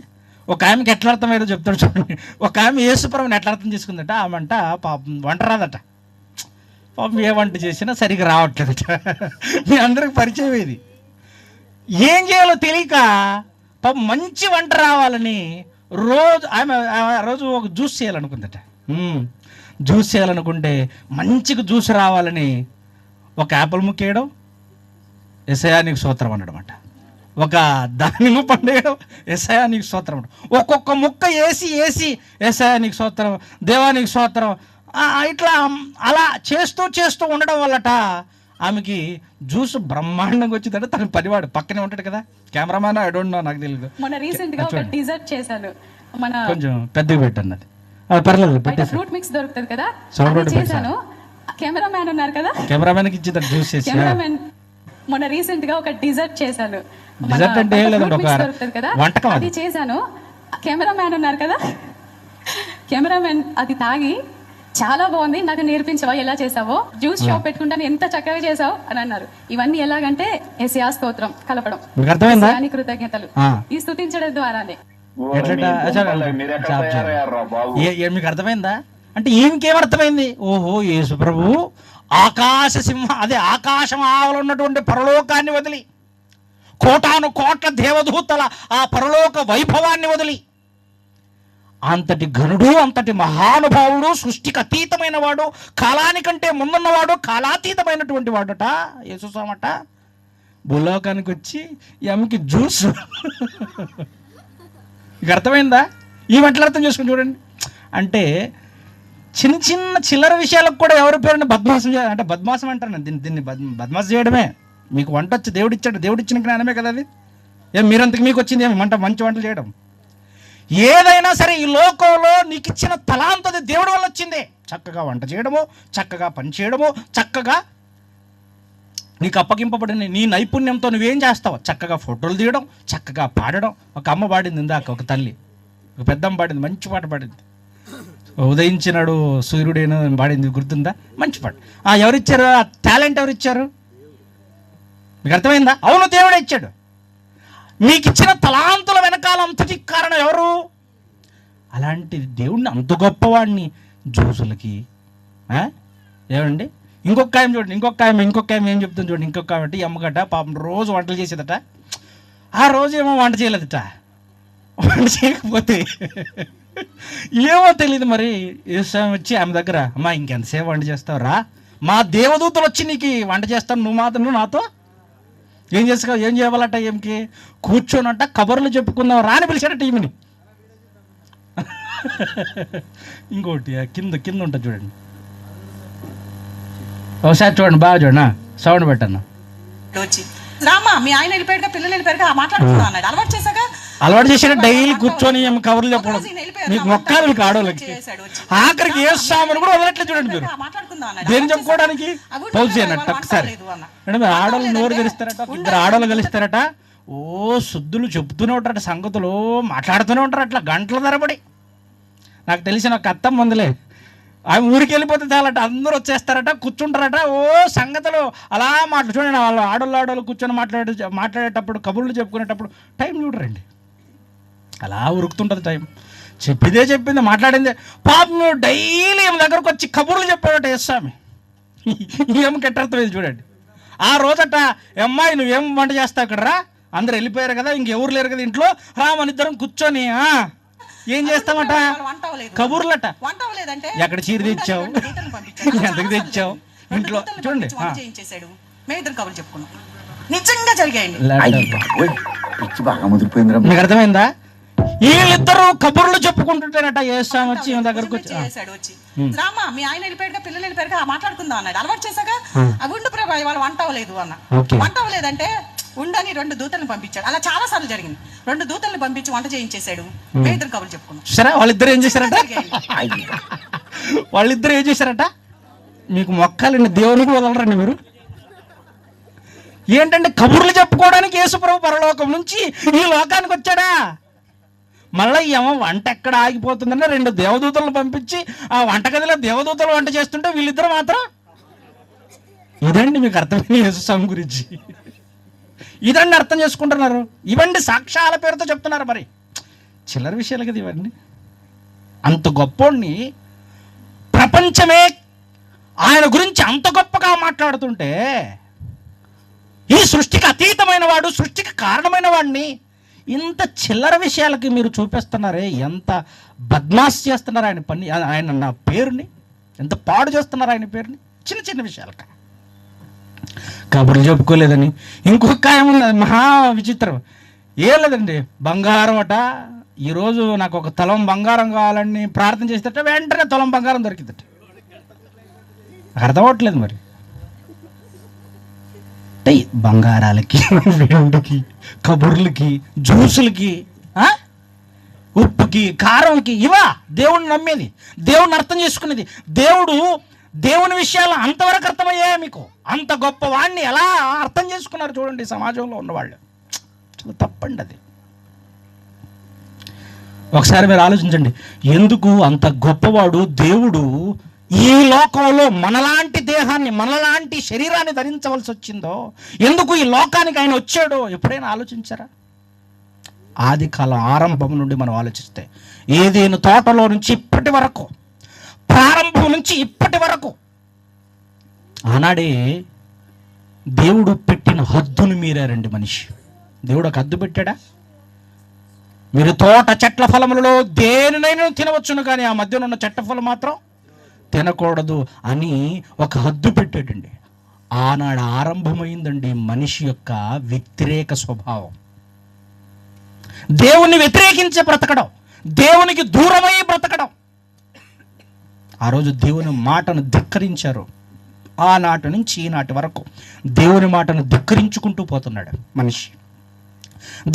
ఒక ఆమెకి ఎట్లా అర్థమయ్యాడో చెప్తాడు చూడండి. ఒక ఆమె యేసుప్రభుని ఎట్లా అర్థం చేసుకుందట? ఆమెంట పాపం వంట రాదట. పాపం ఏ వంట చేసినా సరిగ్గా రావట్లేదట. మీ అందరికి పరిచయం ఇది. ఏం చేయాలో తెలియక పాపం మంచి వంట రావాలని రోజు ఒక జ్యూస్ చేయాలనుకుందట. జ్యూస్ చేయాలనుకుంటే మంచిగా జ్యూస్ రావాలని ఒక యాపిల్ ముక్కేయడం, యేసయ్యా నీకు స్తోత్రం అనడమాట. ఒక దానిమ్మ పండు వేయడం, యేసయ్యా నీకు స్తోత్రం అనడం. ఒక్కొక్క ముక్క వేసి యేసయ్యా నీకు స్తోత్రం, దేవా నీకు స్తోత్రం, ఇట్లా అలా చేస్తూ ఉండడం వల్లట ఆమెకి జ్యూస్ బ్రహ్మాండంగా వచ్చిందంటే. తన పనివాడు పక్కనే ఉంటాడు కదా, కెమెరామ్యాన్, ఐ డోంట్ నో, నాకు తెలియదు. కొంచెం పెద్దగా పెట్టండి. అది పర్లేదు, పెట్టేసి ఫ్రూట్ మిక్స్ దొరుకుతుంది కదా, చేశాను. కెమెరామ్యాన్ ఉన్నారు కదా, కెమెరామ్యాన్కి ఇచ్చి జ్యూస్ చేసి మొన్న రీసెంట్ గా ఒక డిజర్ట్ చేశాను. డిజర్ట్ అంటే ఏం లేదండి, ఒక వంటకం. అది చేశాను. కెమెరామ్యాన్ ఉన్నారు కదా, కెమెరామ్యాన్ అది తాగి చాలా బాగుంది, నాకు నేర్పించవా ఎలా చేసావో, జ్యూస్ షాప్ పెట్టుకుంటాను, ఎంత చక్కగా చేసావు అని అన్నారు. ఇవన్నీ ఎలాగంటే యేసయ్యా స్తోత్రం కలపడం, కృతజ్ఞతలు ఈ స్తుతించడం ద్వారానే. మీకు అర్థమైందా? అంటే ఈయనకేమర్థమైంది? ఓహో, యేసు ప్రభు ఆకాశ సింహ, అదే ఆకాశం ఆవలు ఉన్నటువంటి పరలోకాన్ని వదిలి కోటాను కోట్ల దేవదూతల ఆ పరలోక వైభవాన్ని వదిలి అంతటి ఘనుడు, అంతటి మహానుభావుడు, సృష్టికి అతీతమైన వాడు, కాలానికంటే ముందున్నవాడు, కాలాతీతమైనటువంటి వాడట యేసుస్వామట భూలోకానికి వచ్చి ఎమ్మకి జ్యూస్. ఇక అర్థమైందా? ఈ వెంటలు అర్థం చేసుకుని చూడండి. అంటే చిన్న చిన్న చిల్లర విషయాలకు కూడా ఎవరి పేరుని బద్మాసం చేయాలి అంటే బద్మాసం అంటాను దీన్ని బద్మాసం చేయడమే. మీకు వంట వచ్చి దేవుడిచ్చాడు, దేవుడిచ్చిన జ్ఞానమే కదా అది. మీరంతకు మీకు వచ్చింది ఏమి మంచి వంటలు చేయడం? ఏదైనా సరే ఈ లోకంలో నీకు ఇచ్చిన తలాంత అది దేవుడి వల్ల వచ్చిందే. చక్కగా వంట చేయడము, చక్కగా పని చేయడము, చక్కగా నీకు అప్పగింపబడిన నీ నైపుణ్యంతో నువ్వేం చేస్తావు? చక్కగా ఫోటోలు తీయడం, చక్కగా పాడడం. ఒక అమ్మ పాడింది ఇందాక, ఒక తల్లి, ఒక పెద్దమ్మ పాడింది, మంచి పాట పాడింది. ఉదయించినాడు సూర్యుడైన పాడింది, గుర్తుందా? మంచి పాట. ఎవరిచ్చారు ఆ టాలెంట్? ఎవరిచ్చారు? మీకు అర్థమైందా? అవును, దేవుడే ఇచ్చాడు. మీకు ఇచ్చిన తలాంతుల వెనకాల అంతటి కారణం ఎవరు? అలాంటి దేవుడిని, అంత గొప్పవాడిని జ్యూసులకి ఏమండి. ఇంకొక ఆమె చూడండి, ఇంకొక ఆమె ఏం చెప్తుంది చూడండి. ఇంకొక ఆమె ఈ అమ్మగట పాపం రోజు వంటలు చేసేదట. ఆ రోజు ఏమో వంట చేయలేదట. వంట చేయకపోతే ఏమో తెలియదు మరి. ఏసామి వచ్చి ఆమె దగ్గర, అమ్మా ఇంకెంతసేపు వంట చేస్తావురా? మా దేవదూతలు వచ్చి నీకు వంట చేస్తాను, నువ్వు మాత్రం నాతో ఏం చేస్తావు? ఏం చేయాలట? ఏంకి కూర్చోనట కబుర్లు చెప్పుకుందాం రా అని పిలిచాడట ఈమెని. ఇంకోటి కింద ఉంటుంది చూడండి, ఒకసారి చూడండి, బాగా చూడండి, సౌండ్ పెట్టన్నా. రామా మీ ఆయన వెళ్ళిపోయాడుగా, పిల్లలు వెళ్ళిపోయాడుగా, మాట్లాడుకుందాం అన్నాడు. అలవాటు చేశాడు. డైలీ కూర్చొని కబుర్లు చెప్పడం. మీకు మొక్కాలు, మీకు ఆడవాళ్ళకి ఆఖరికి ఏ సామాను కూడా వదలట్లేదు చూడండి మీరు. దేని చెప్పుకోవడానికి పౌజ్ చేయనట్టు ఒకసారి అంటే మీరు ఆడవాళ్ళు నోరు తెరిస్తారట, ఇద్దరు ఆడవాళ్ళు కలిస్తారట, ఓ శుద్ధులు చెప్తూనే ఉంటారట, సంగతులు మాట్లాడుతూనే ఉంటారు అట్లా గంటల తరబడి. నాకు తెలిసిన ఒక అత్తమ్మ ఉందిలే, ఆమె ఊరికి వెళ్ళిపోతే చాలట, అందరూ వచ్చేస్తారట, కూర్చుంటారట, ఓ సంగతులు అలా చూడండి. వాళ్ళు ఆడవాళ్ళు కూర్చొని మాట్లాడేటప్పుడు, కబుర్లు చెప్పుకునేటప్పుడు టైం చూడరండి, అలా ఉరుకుతుంటుంది టైం. చెప్పింది మాట్లాడిందే. పాపం డైలీ ఏమి దగ్గరకు వచ్చి కబుర్లు చెప్పాడట వేస్తామి. ఏం కెట్టర్థమైంది చూడండి. ఆ రోజట, అమ్మాయి నువ్వేం వంట చేస్తావు ఇక్కడ రా, అందరు వెళ్ళిపోయారు కదా, ఇంకెవరు లేరు కదా ఇంట్లో, రా మన ఇద్దరం కూర్చొని ఏం చేస్తామట? కబుర్లట. ఎక్కడ చీర తెచ్చావు, ఎంతకు తెచ్చావు, ఇంట్లో చూడండి. నిజంగా జరిగాయండి. మీకు అర్థమైందా? వీళ్ళిద్దరూ కబుర్లు చెప్పుకుంటుంటేనట ఏసాం వచ్చి దగ్గరకు వచ్చి, రామా మీ ఆయన వెళ్ళిపోయాడుగా, పిల్లలు వెళ్ళిపోయాడుగా, మాట్లాడుకుందాం అన్నాడు. అలవాటు చేశాక ఉండు ప్రభా వాళ్ళు వంట అవ్వలేదు అన్న. వంట అవ్వలేదంటే ఉండని 2 దూతలను పంపించాడు. అలా చాలా సార్లు జరిగింది. 2 దూతలను పంపించి వంట చేయించేశాడు. మేమిద్దరు కబుర్లు చెప్పుకున్నాం. సరే, వాళ్ళిద్దరు ఏం చేశారట? మీకు మొక్కాలండి, దేవునికి వదలరండి మీరు. ఏంటంటే కబుర్లు చెప్పుకోవడానికి యేసుప్రభు పరలోకం నుంచి ఈ లోకానికి వచ్చాడా? మళ్ళీ ఏమో వంట ఎక్కడ ఆగిపోతుందని 2 దేవదూతలను పంపించి ఆ వంటగదిలో దేవదూతలు వంట చేస్తుంటే వీళ్ళిద్దరు మాత్రం. ఇదండి మీకు అర్థమైన యేసుస్వామి గురించి. ఇదండి అర్థం చేసుకుంటున్నారు. ఇవన్నీ సాక్ష్యాల పేరుతో చెప్తున్నారు. మరి చిల్లర విషయాలు కదా ఇవన్నీ. అంత గొప్పోడిని ప్రపంచమే ఆయన గురించి అంత గొప్పగా మాట్లాడుతుంటే, ఈ సృష్టికి అతీతమైన వాడు, సృష్టికి కారణమైన వాడిని ఇంత చిల్లర విషయాలకి మీరు చూపిస్తున్నారే, ఎంత బద్మాస్ చేస్తున్నారు ఆయన పని, ఆయన నా పేరుని ఎంత పాడు చేస్తున్నారు ఆయన పేరుని చిన్న చిన్న విషయాలకి. కబుర్లు చెప్పుకోలేదని ఇంకొక ఏముంది మహా విచిత్రం. ఏం లేదండి, బంగారం అట. ఈరోజు నాకు ఒక తులం బంగారం కావాలని ప్రార్థన చేసేట వెంటనే తులం బంగారం దొరికిందట. అర్థం అవ్వట్లేదు మరి. అంటే బంగారాలకి, వెండికి, కబుర్లకి, జ్యూసులకి, ఉప్పుకి, కారంకి ఇవా దేవుడిని నమ్మేది, దేవుడిని అర్థం చేసుకునేది. దేవుని విషయాలు అంతవరకు అర్థమయ్యాయా మీకు? అంత గొప్ప వాడిని ఎలా అర్థం చేసుకున్నారు చూడండి సమాజంలో ఉన్నవాళ్ళు. చాలా తప్పండి అది. ఒకసారి మీరు ఆలోచించండి, ఎందుకు అంత గొప్పవాడు దేవుడు ఈ లోకంలో మనలాంటి దేహాన్ని, మనలాంటి శరీరాన్ని ధరించవలసి వచ్చిందో, ఎందుకు ఈ లోకానికి ఆయన వచ్చాడో ఎప్పుడైనా ఆలోచించారా? ఆది కాలం ఆరంభం నుండి మనం ఆలోచిస్తే, ఏదేను తోటలో నుంచి ఇప్పటి వరకు, ప్రారంభం నుంచి ఇప్పటి వరకు ఆనాడే దేవుడు పెట్టిన హద్దును మీరారండి మనిషి. దేవుడు ఒక హద్దు పెట్టాడా? మీరు తోట చెట్ల ఫలములలో దేనినైనా తినవచ్చును, కానీ ఆ మధ్యన ఉన్న చెట్ల ఫలం మాత్రం తినకూడదు అని ఒక హద్దు పెట్టాడండి. ఆనాడు ఆరంభమైందండి మనిషి యొక్క వ్యతిరేక స్వభావం. దేవుణ్ణి వ్యతిరేకించే బ్రతకడం, దేవునికి దూరమై బ్రతకడం. ఆ రోజు దేవుని మాటను ధిక్కరించారు. ఆనాటి నుంచి ఈనాటి వరకు దేవుని మాటను ధిక్కరించుకుంటూ పోతున్నాడు మనిషి.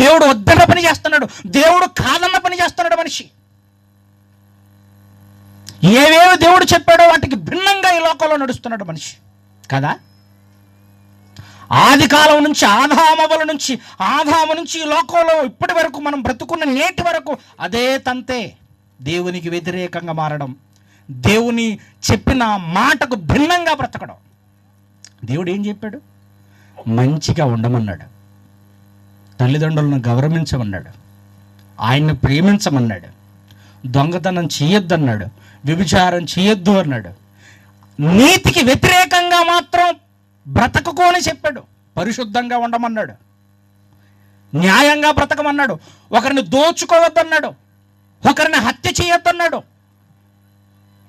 దేవుడు వద్దన్న పని చేస్తున్నాడు, దేవుడు కాదన్న పని చేస్తున్నాడు మనిషి. ఏవేవి దేవుడు చెప్పాడో వాటికి భిన్నంగా ఈ లోకంలో నడుస్తున్నాడు మనిషి కదా. ఆది కాలం నుంచి ఆదాము నుంచి ఈ లోకంలో ఇప్పటి వరకు మనం బ్రతుకున్న నేటి వరకు అదే తంతే. దేవునికి వ్యతిరేకంగా మారడం, దేవుని చెప్పిన మాటకు భిన్నంగా బ్రతకడం. దేవుడు ఏం చెప్పాడు? మంచిగా ఉండమన్నాడు, తల్లిదండ్రులను గౌరవించమన్నాడు, ఆయన్ని ప్రేమించమన్నాడు, దొంగతనం చేయొద్దన్నాడు, వ్యభిచారం చేయొద్దు అన్నాడు. నీతికి వ్యతిరేకంగా మాత్రం బ్రతకుకోని చెప్పాడు. పరిశుద్ధంగా ఉండమన్నాడు, న్యాయంగా బ్రతకమన్నాడు, ఒకరిని దోచుకోవద్దన్నాడు, ఒకరిని హత్య చేయొద్దన్నాడు,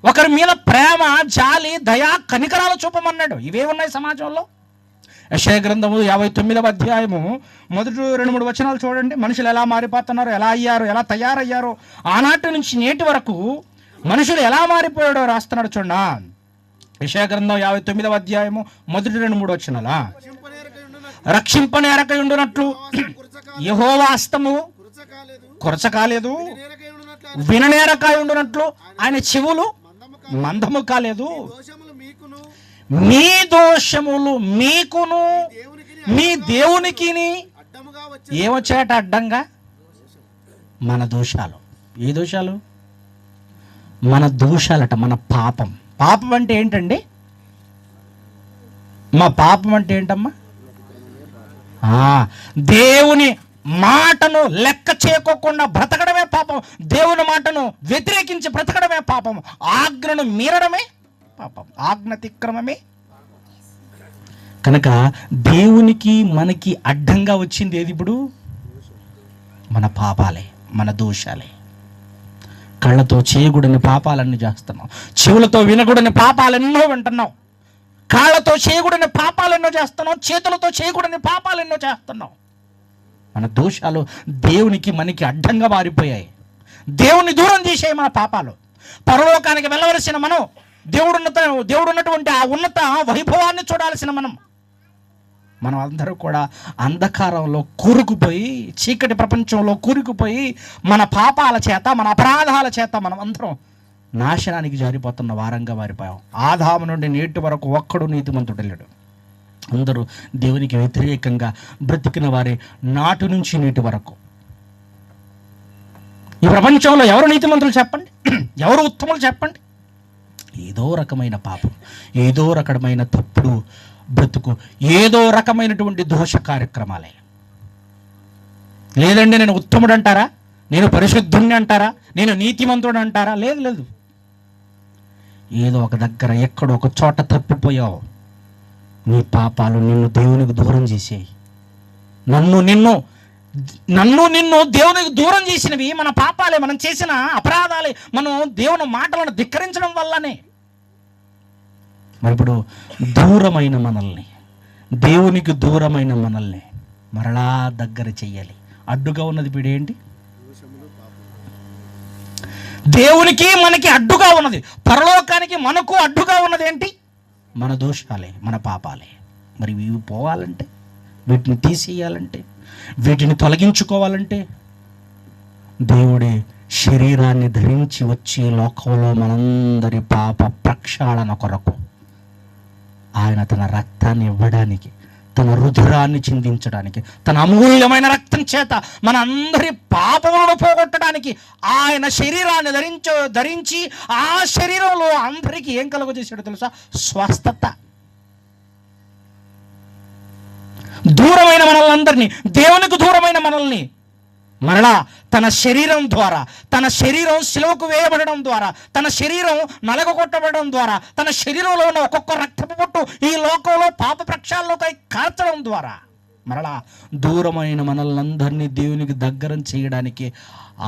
ఒకరి మీద ప్రేమ, జాలి, దయ, కనికరాలు చూపమన్నాడు. ఇవే ఉన్నాయి సమాజంలో. యెషయా గ్రంథము 59వ అధ్యాయము మొదటి 2-3 వచనాలు చూడండి. మనుషులు ఎలా మారిపోతున్నారో, ఎలా అయ్యారో, ఎలా తయారయ్యారో, ఆనాటి నుంచి నేటి వరకు మనుషులు ఎలా మారిపోయాడో రాస్తున్నాడు చూడండి. యెషయా గ్రంథం 59వ అధ్యాయము మొదటి 2-3 వచనాలా. రక్షింపనేరక ఉండునట్లు యెహోవా హస్తము కొరచ కాలేదు, విననేరక ఉండునట్లు ఆయన చెవులు మందము కాలేదు. మీ దోషములు మీకును మీ దేవునికి ఏమొచ్చాయట అడ్డంగా? మన దోషాలు. ఏ దోషాలు? మన దోషాలట, మన పాపం. పాపం అంటే ఏంటండి? మా పాపం అంటే ఏంటమ్మా? దేవుని మాటను లెక్క చేయకోకుండా బ్రతకడమే పాపం. దేవుని మాటను వ్యతిరేకించి బ్రతకడమే పాపం. ఆజ్ఞను మీరడమే పాపం. ఆజ్ఞాతిక్రమమే. కనుక దేవునికి మనకి అడ్డంగా వచ్చింది ఏది ఇప్పుడు? మన పాపాలే, మన దోషాలే. కళ్ళతో చేయకూడని పాపాలన్నీ చేస్తున్నాం, చెవులతో వినకూడని పాపాలెన్నో వింటున్నాం, కాళ్ళతో చేయకూడని పాపాలెన్నో చేస్తున్నాం, చేతులతో చేయకూడని పాపాలెన్నో చేస్తున్నాం. మన దోషాలు దేవునికి మనకి అడ్డంగా మారిపోయాయి. దేవుని దూరం చేసాయి మన పాపాలు. పరలోకానికి వెళ్ళవలసిన మనం, దేవుడు ఉన్నటువంటి ఆ ఉన్నత వైభవాన్ని చూడాల్సిన మనం అందరూ కూడా అంధకారంలో కూరుకుపోయి, చీకటి ప్రపంచంలో కూరుకుపోయి, మన పాపాల చేత, మన అపరాధాల చేత మనం అందరం నాశనానికి జారిపోతున్న వారంగా మారిపోయాం. ఆదాము నుండి నేటి వరకు ఒక్కడు నీతిమంతుడు లేడు. అందరూ దేవునికి వ్యతిరేకంగా బ్రతికిన వారే నాటి నుంచి నేటి వరకు. ఈ ప్రపంచంలో ఎవరు నీతిమంతులు చెప్పండి? ఎవరు ఉత్తములు చెప్పండి? ఏదో రకమైన పాపం, ఏదో రకమైన తప్పుడు బ్రతుకు, ఏదో రకమైనటువంటి దోష కార్యక్రమాలే. లేదండి నేను ఉత్తముడు అంటారా, నేను పరిశుద్ధుణ్ణి అంటారా, నేను నీతిమంతుడు అంటారా? లేదు. ఏదో ఒక దగ్గర ఎక్కడో ఒక చోట తప్పిపోయావు. నీ పాపాలు నిన్ను దేవునికి దూరం చేసేయి. నన్ను నిన్ను దేవునికి దూరం చేసినవి మన పాపాలే, మనం చేసిన అపరాధాలే, మనం దేవుని మాటలను ధిక్కరించడం వల్లనే. మరి ఇప్పుడు దూరమైన మనల్ని, దేవునికి దూరమైన మనల్ని మరలా దగ్గర చెయ్యాలి. అడ్డుగా ఉన్నది ఇప్పుడు ఏంటి? దేవునికి మనకి అడ్డుగా ఉన్నది, పరలోకానికి మనకు అడ్డుగా ఉన్నది ఏంటి? మన దోషాలే, మన పాపాలే. మరి ఇవి పోవాలంటే, వీటిని తీసేయాలంటే, వీటిని తొలగించుకోవాలంటే దేవుడే శరీరాన్ని ధరించి వచ్చి లోకంలో మనందరి పాప ప్రక్షాళన కొరకు ఆయన తన రక్తాన్ని ఇవ్వడానికి, తన రుధిరాన్ని చిందించడానికి, తన అమూల్యమైన రక్తం చేత మన అందరి పాపములను పోగొట్టడానికి ఆయన శరీరాన్ని ధరించి ఆ శరీరంలో అందరికీ ఏం కలుగజేసాడో తెలుసా? స్వస్థత. దూరమైన మనల్ని, దేవునికి దూరమైన మనల్ని మరలా తన శరీరం ద్వారా, తన శరీరం సిలువకు వేయబడడం ద్వారా, తన శరీరం నలగొట్టబడడం ద్వారా, తన శరీరంలో ఉన్న ఒక్కొక్క రక్తపు పొట్టు ఈ లోకంలో పాప ప్రక్షాళనకై కార్చడం ద్వారా మరలా దూరమైన మనల్నందరినీ దేవునికి దగ్గర చేయడానికి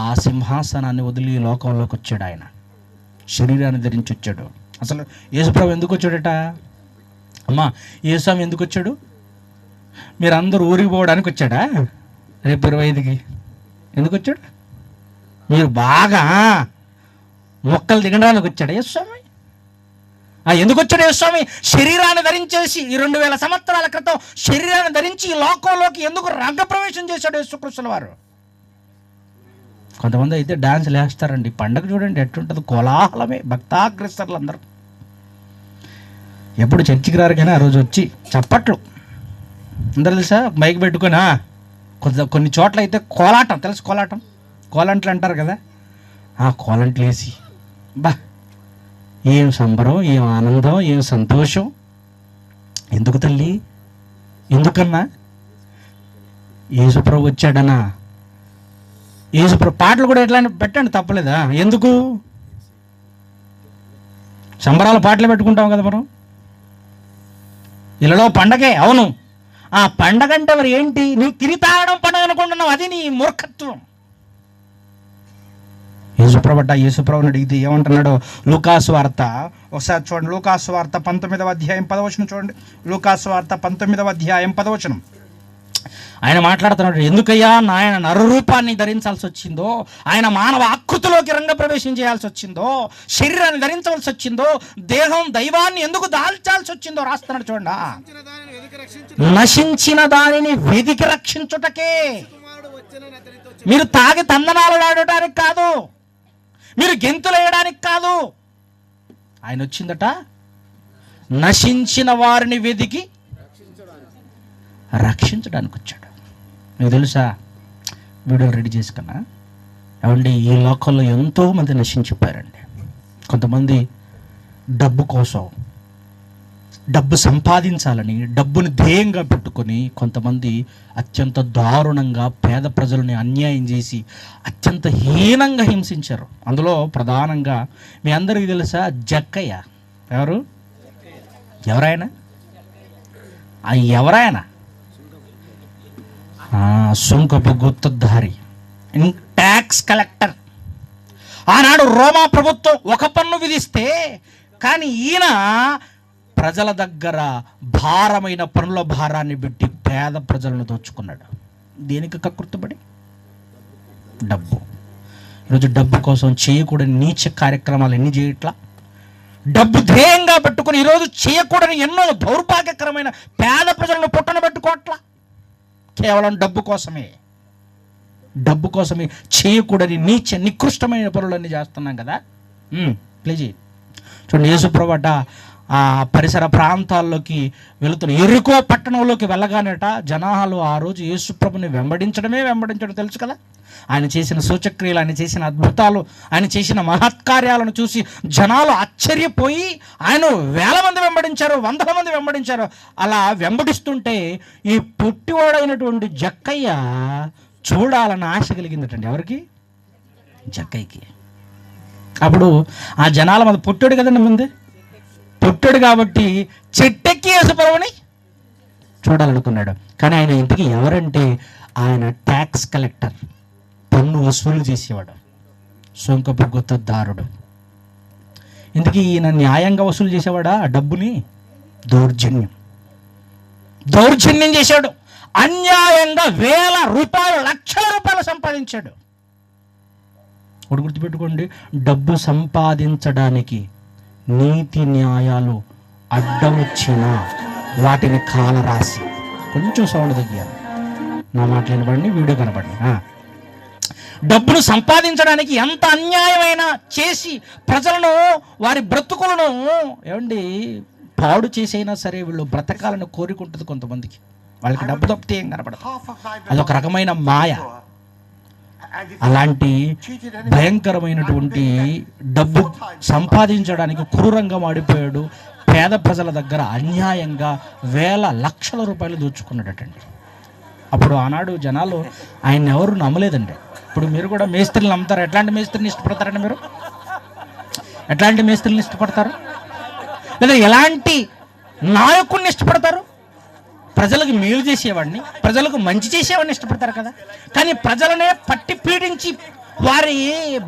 ఆ సింహాసనాన్ని వదిలి లోకంలోకి వచ్చాడు. ఆయన శరీరాన్ని ధరించి వచ్చాడు. అసలు యేసుప్రభు ఎందుకు వచ్చాడట? అమ్మా, యేసుస్వామి ఎందుకు వచ్చాడు? మీరు అందరూ ఊరికి పోవడానికి వచ్చాడా? రేపు 25కి ఎందుకు వచ్చాడు? మీరు బాగా మొక్కలు దిగడానికి వచ్చాడు యేసుస్వామి? ఎందుకు వచ్చాడు యేసుస్వామి? శరీరాన్ని ధరించేసి ఈ 2000 సంవత్సరాల క్రితం శరీరాన్ని ధరించి ఈ లోకంలోకి ఎందుకు రంగప్రవేశం చేశాడు యేసుక్రీస్తుల వారు? కొంతమంది అయితే డాన్సులు వేస్తారండి. పండగ చూడండి ఎట్లుంటుంది, కోలాహలమే. భక్తాగ్రస్తరులు అందరూ ఎప్పుడు చర్చికి రారు కానీ ఆ రోజు వచ్చి చప్పట్లు అందరూ తెలుసా, మైక్ పెట్టుకొని కొన్ని చోట్ల అయితే కోలాటం తెలుసు, కోలంట్లు అంటారు కదా, ఆ కోలంట్లు వేసి బా ఏం సంబరం, ఏం ఆనందం, ఏం సంతోషం. ఎందుకు తల్లి? ఎందుకన్నా? యేసుప్రభు వచ్చాడనా? యేసుప్రభు పాటలు కూడా ఎట్లా పెట్టండి, తప్పలేదా? ఎందుకు సంబరాల పాటలు పెట్టుకుంటాం కదా మనం? ఇళ్ళలో పండగే. అవును, ఆ పండగ అంటే మరి ఏంటి? నువ్వు తిని తాగడం పండగ అనుకుంటున్నావు, అది నీ మూర్ఖత్వం. యేసుప్రభుని అడిగితే ఏమంటున్నాడో లూకాసు వార్త ఒకసారి చూడండి. లూకాసు వార్త 19వ అధ్యాయం 10వ వచనం చూడండి. లూకాసు వార్త 19వ అధ్యాయం 10వ వచనం. ఆయన మాట్లాడుతున్నాడు, ఎందుకయ్యా ఆయన నరరూపాన్ని ధరించాల్సి వచ్చిందో, ఆయన మానవ ఆకృతిలోకి రంగప్రవేశం చేయాల్సి వచ్చిందో, శరీరాన్ని ధరించవలసి వచ్చిందో, దేహం దైవాన్ని ఎందుకు దాల్చాల్సి వచ్చిందో రాస్తున్నాడు చూడండి. నశించిన దానిని వెదికి రక్షించుటకే. మీరు తాగి తందనాలు ఆడటానికి కాదు, మీరు గెంతులు వేయడానికి కాదు. ఆయన వచ్చిందట నశించిన వారిని వెదికి రక్షించడానికి వచ్చాడు. మీకు తెలుసా, వీడియోలు రెడీ చేసుకున్నా ఏమండి, ఈ లోకంలో ఎంతోమంది నశించిపోయారండి. కొంతమంది డబ్బు కోసం, డబ్బు సంపాదించాలని డబ్బుని ధ్యేయంగా పెట్టుకొని కొంతమంది అత్యంత దారుణంగా పేద ప్రజలని అన్యాయం చేసి అత్యంత హీనంగా హింసించారు. అందులో ప్రధానంగా మీ అందరికీ తెలుసా జక్కయ్య. ఎవరాయన? సుంకపు గుత్తధారి, ట్యాక్స్ కలెక్టర్. ఆనాడు రోమా ప్రభుత్వం ఒక పన్ను విధిస్తే కానీ ఈయన ప్రజల దగ్గర భారమైన పనుల భారాన్ని పెట్టి పేద ప్రజలను దోచుకున్నాడు. దేనికి కక్కుర్తుపడి? డబ్బు. ఈరోజు డబ్బు కోసం చేయకూడని నీచ కార్యక్రమాలు ఎన్ని చేయట్లా? డబ్బు ధ్యేయంగా పెట్టుకుని ఈరోజు చేయకూడని ఎన్నో దౌర్భాగ్యకరమైన పేద ప్రజలను పుట్టన పెట్టుకోవట్లా. కేవలం డబ్బు కోసమే చేయకూడని నీచ నికృష్టమైన పనులన్నీ చేస్తున్నాం కదా. ప్లీజ్ చూడండి, యేసుప్రభు ఆ పరిసర ప్రాంతాల్లోకి వెళుతున్న ఎరికో పట్టణంలోకి వెళ్ళగానేట జనాలు ఆ రోజు యేసుప్రభుని వెంబడించడం తెలుసు కదా. ఆయన చేసిన సూచక్రియలు, ఆయన చేసిన అద్భుతాలు, ఆయన చేసిన మహత్కార్యాలను చూసి జనాలు ఆశ్చర్యపోయి ఆయన 1000 మంది వెంబడించారు, 100 మంది వెంబడించారు. అలా వెంబడిస్తుంటే ఈ పుట్టివాడైనటువంటి జక్కయ్య చూడాలన్న ఆశ కలిగిందటండి. ఎవరికి? జక్కయ్యకి. అప్పుడు ఆ జనాల మీద పుట్టాడు కదండి, ముందే పుట్టాడు కాబట్టి చెట్టెక్కి యేసుప్రభుని చూడాలనుకున్నాడు. కానీ ఆయన ఇంటికి ఎవరంటే ఆయన ట్యాక్స్ కలెక్టర్, పన్ను వసూలు చేసేవాడు, సుంకపు గుత్తదారుడు. ఇందుకు ఈయన న్యాయంగా వసూలు చేసేవాడా ఆ డబ్బుని? దౌర్జన్యం చేశాడు. అన్యాయంగా 1000 రూపాయలు, లక్షల రూపాయలు సంపాదించాడు. ఒకటి గుర్తుపెట్టుకోండి, డబ్బు సంపాదించడానికి నీతి న్యాయాలు అడ్డం వచ్చినా వాటిని కాలరాసి, కొంచెం సౌండ్ తగ్గారు, నా మాట వినబడి వీడియో కనబడి, డబ్బును సంపాదించడానికి ఎంత అన్యాయమైనా చేసి ప్రజలను, వారి బ్రతుకులను పాడు చేసైనా సరే వీళ్ళు బ్రతకాలని కోరుకుంటుంది కొంతమందికి. వాళ్ళకి డబ్బు తప్పితే ఏం కనపడదు, అదొక రకమైన మాయ. అలాంటి భయంకరమైనటువంటి డబ్బు సంపాదించడానికి క్రూరంగా మాడిపోయాడు. పేద ప్రజల దగ్గర అన్యాయంగా 1000 లక్షల రూపాయలు దోచుకున్నాడటండి. అప్పుడు ఆనాడు జనాలు ఆయన ఎవరు నమ్మలేదండి. ఇప్పుడు మీరు కూడా మేస్త్రిని నమ్ముతారు. ఎట్లాంటి మేస్త్రిని ఇష్టపడతారండి మీరు? ఎట్లాంటి మేస్త్రిని ఇష్టపడతారు? లేదా ఎలాంటి నాయకుడిని ఇష్టపడతారు? ప్రజలకు మేలు చేసేవాడిని, ప్రజలకు మంచి చేసేవాడిని ఇష్టపడతారు కదా. కానీ ప్రజలనే పట్టి పీడించి వారి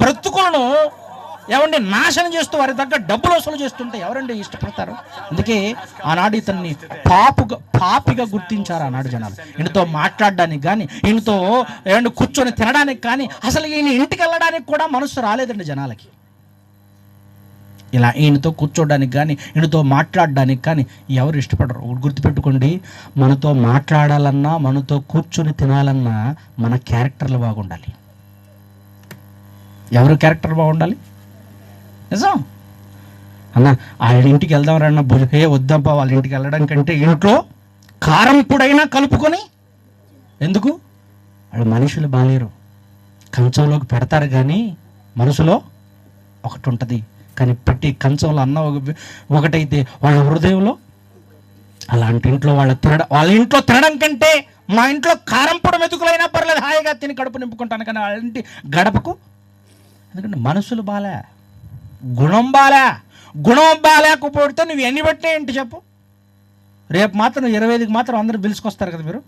బ్రతుకులను ఏమండి నాశనం చేస్తూ వారి దగ్గర డబ్బులు వసూలు చేస్తుంటే ఎవరండి ఇష్టపడతారు? అందుకే ఆనాడు ఇతన్ని పాపిగా గుర్తించారు ఆనాడు జనాలు. ఈయనతో మాట్లాడడానికి కానీ, ఈయనతో ఏమండి కూర్చొని తినడానికి కానీ, అసలు ఈయన ఇంటికి వెళ్ళడానికి కూడా మనసు రాలేదండి జనాలకి. ఇలా ఈయనతో కూర్చోడానికి కానీ, ఈయనతో మాట్లాడడానికి కానీ ఎవరు ఇష్టపడరు. గుర్తుపెట్టుకోండి, మనతో మాట్లాడాలన్నా, మనతో కూర్చొని తినాలన్నా మన క్యారెక్టర్లు బాగుండాలి. ఎవరు క్యారెక్టర్ బాగుండాలి? నిజం అన్న. ఆయన ఇంటికి వెళ్దాం రన్న బుజే వద్దాంపా వాళ్ళ ఇంటికి వెళ్ళడం కంటే ఇంట్లో కారం పొడైనా కలుపుకొని, ఎందుకు? వాళ్ళు మనుషులు బాలేరు, కంచంలోకి పెడతారు కానీ మనసులో ఒకటి ఉంటుంది. కానీ పెట్టి కంచంలో అన్న ఒకటైతే వాళ్ళ హృదయంలో అలాంటి ఇంట్లో వాళ్ళ ఇంట్లో తినడం కంటే మా ఇంట్లో కారం పొడి మెతుకులైనా పర్లేదు, హాయిగా తిని కడుపు నింపుకుంటాను. కానీ వాళ్ళ ఇంటి గడపకు, ఎందుకంటే మనసులు బాలే, గుణం బాలేకపోతే నువ్వు ఎన్ని బట్టే ఏంటి చెప్పు. రేపు మాత్రం 25కి మాత్రం అందరూ పిలుచుకొస్తారు కదా మీరు,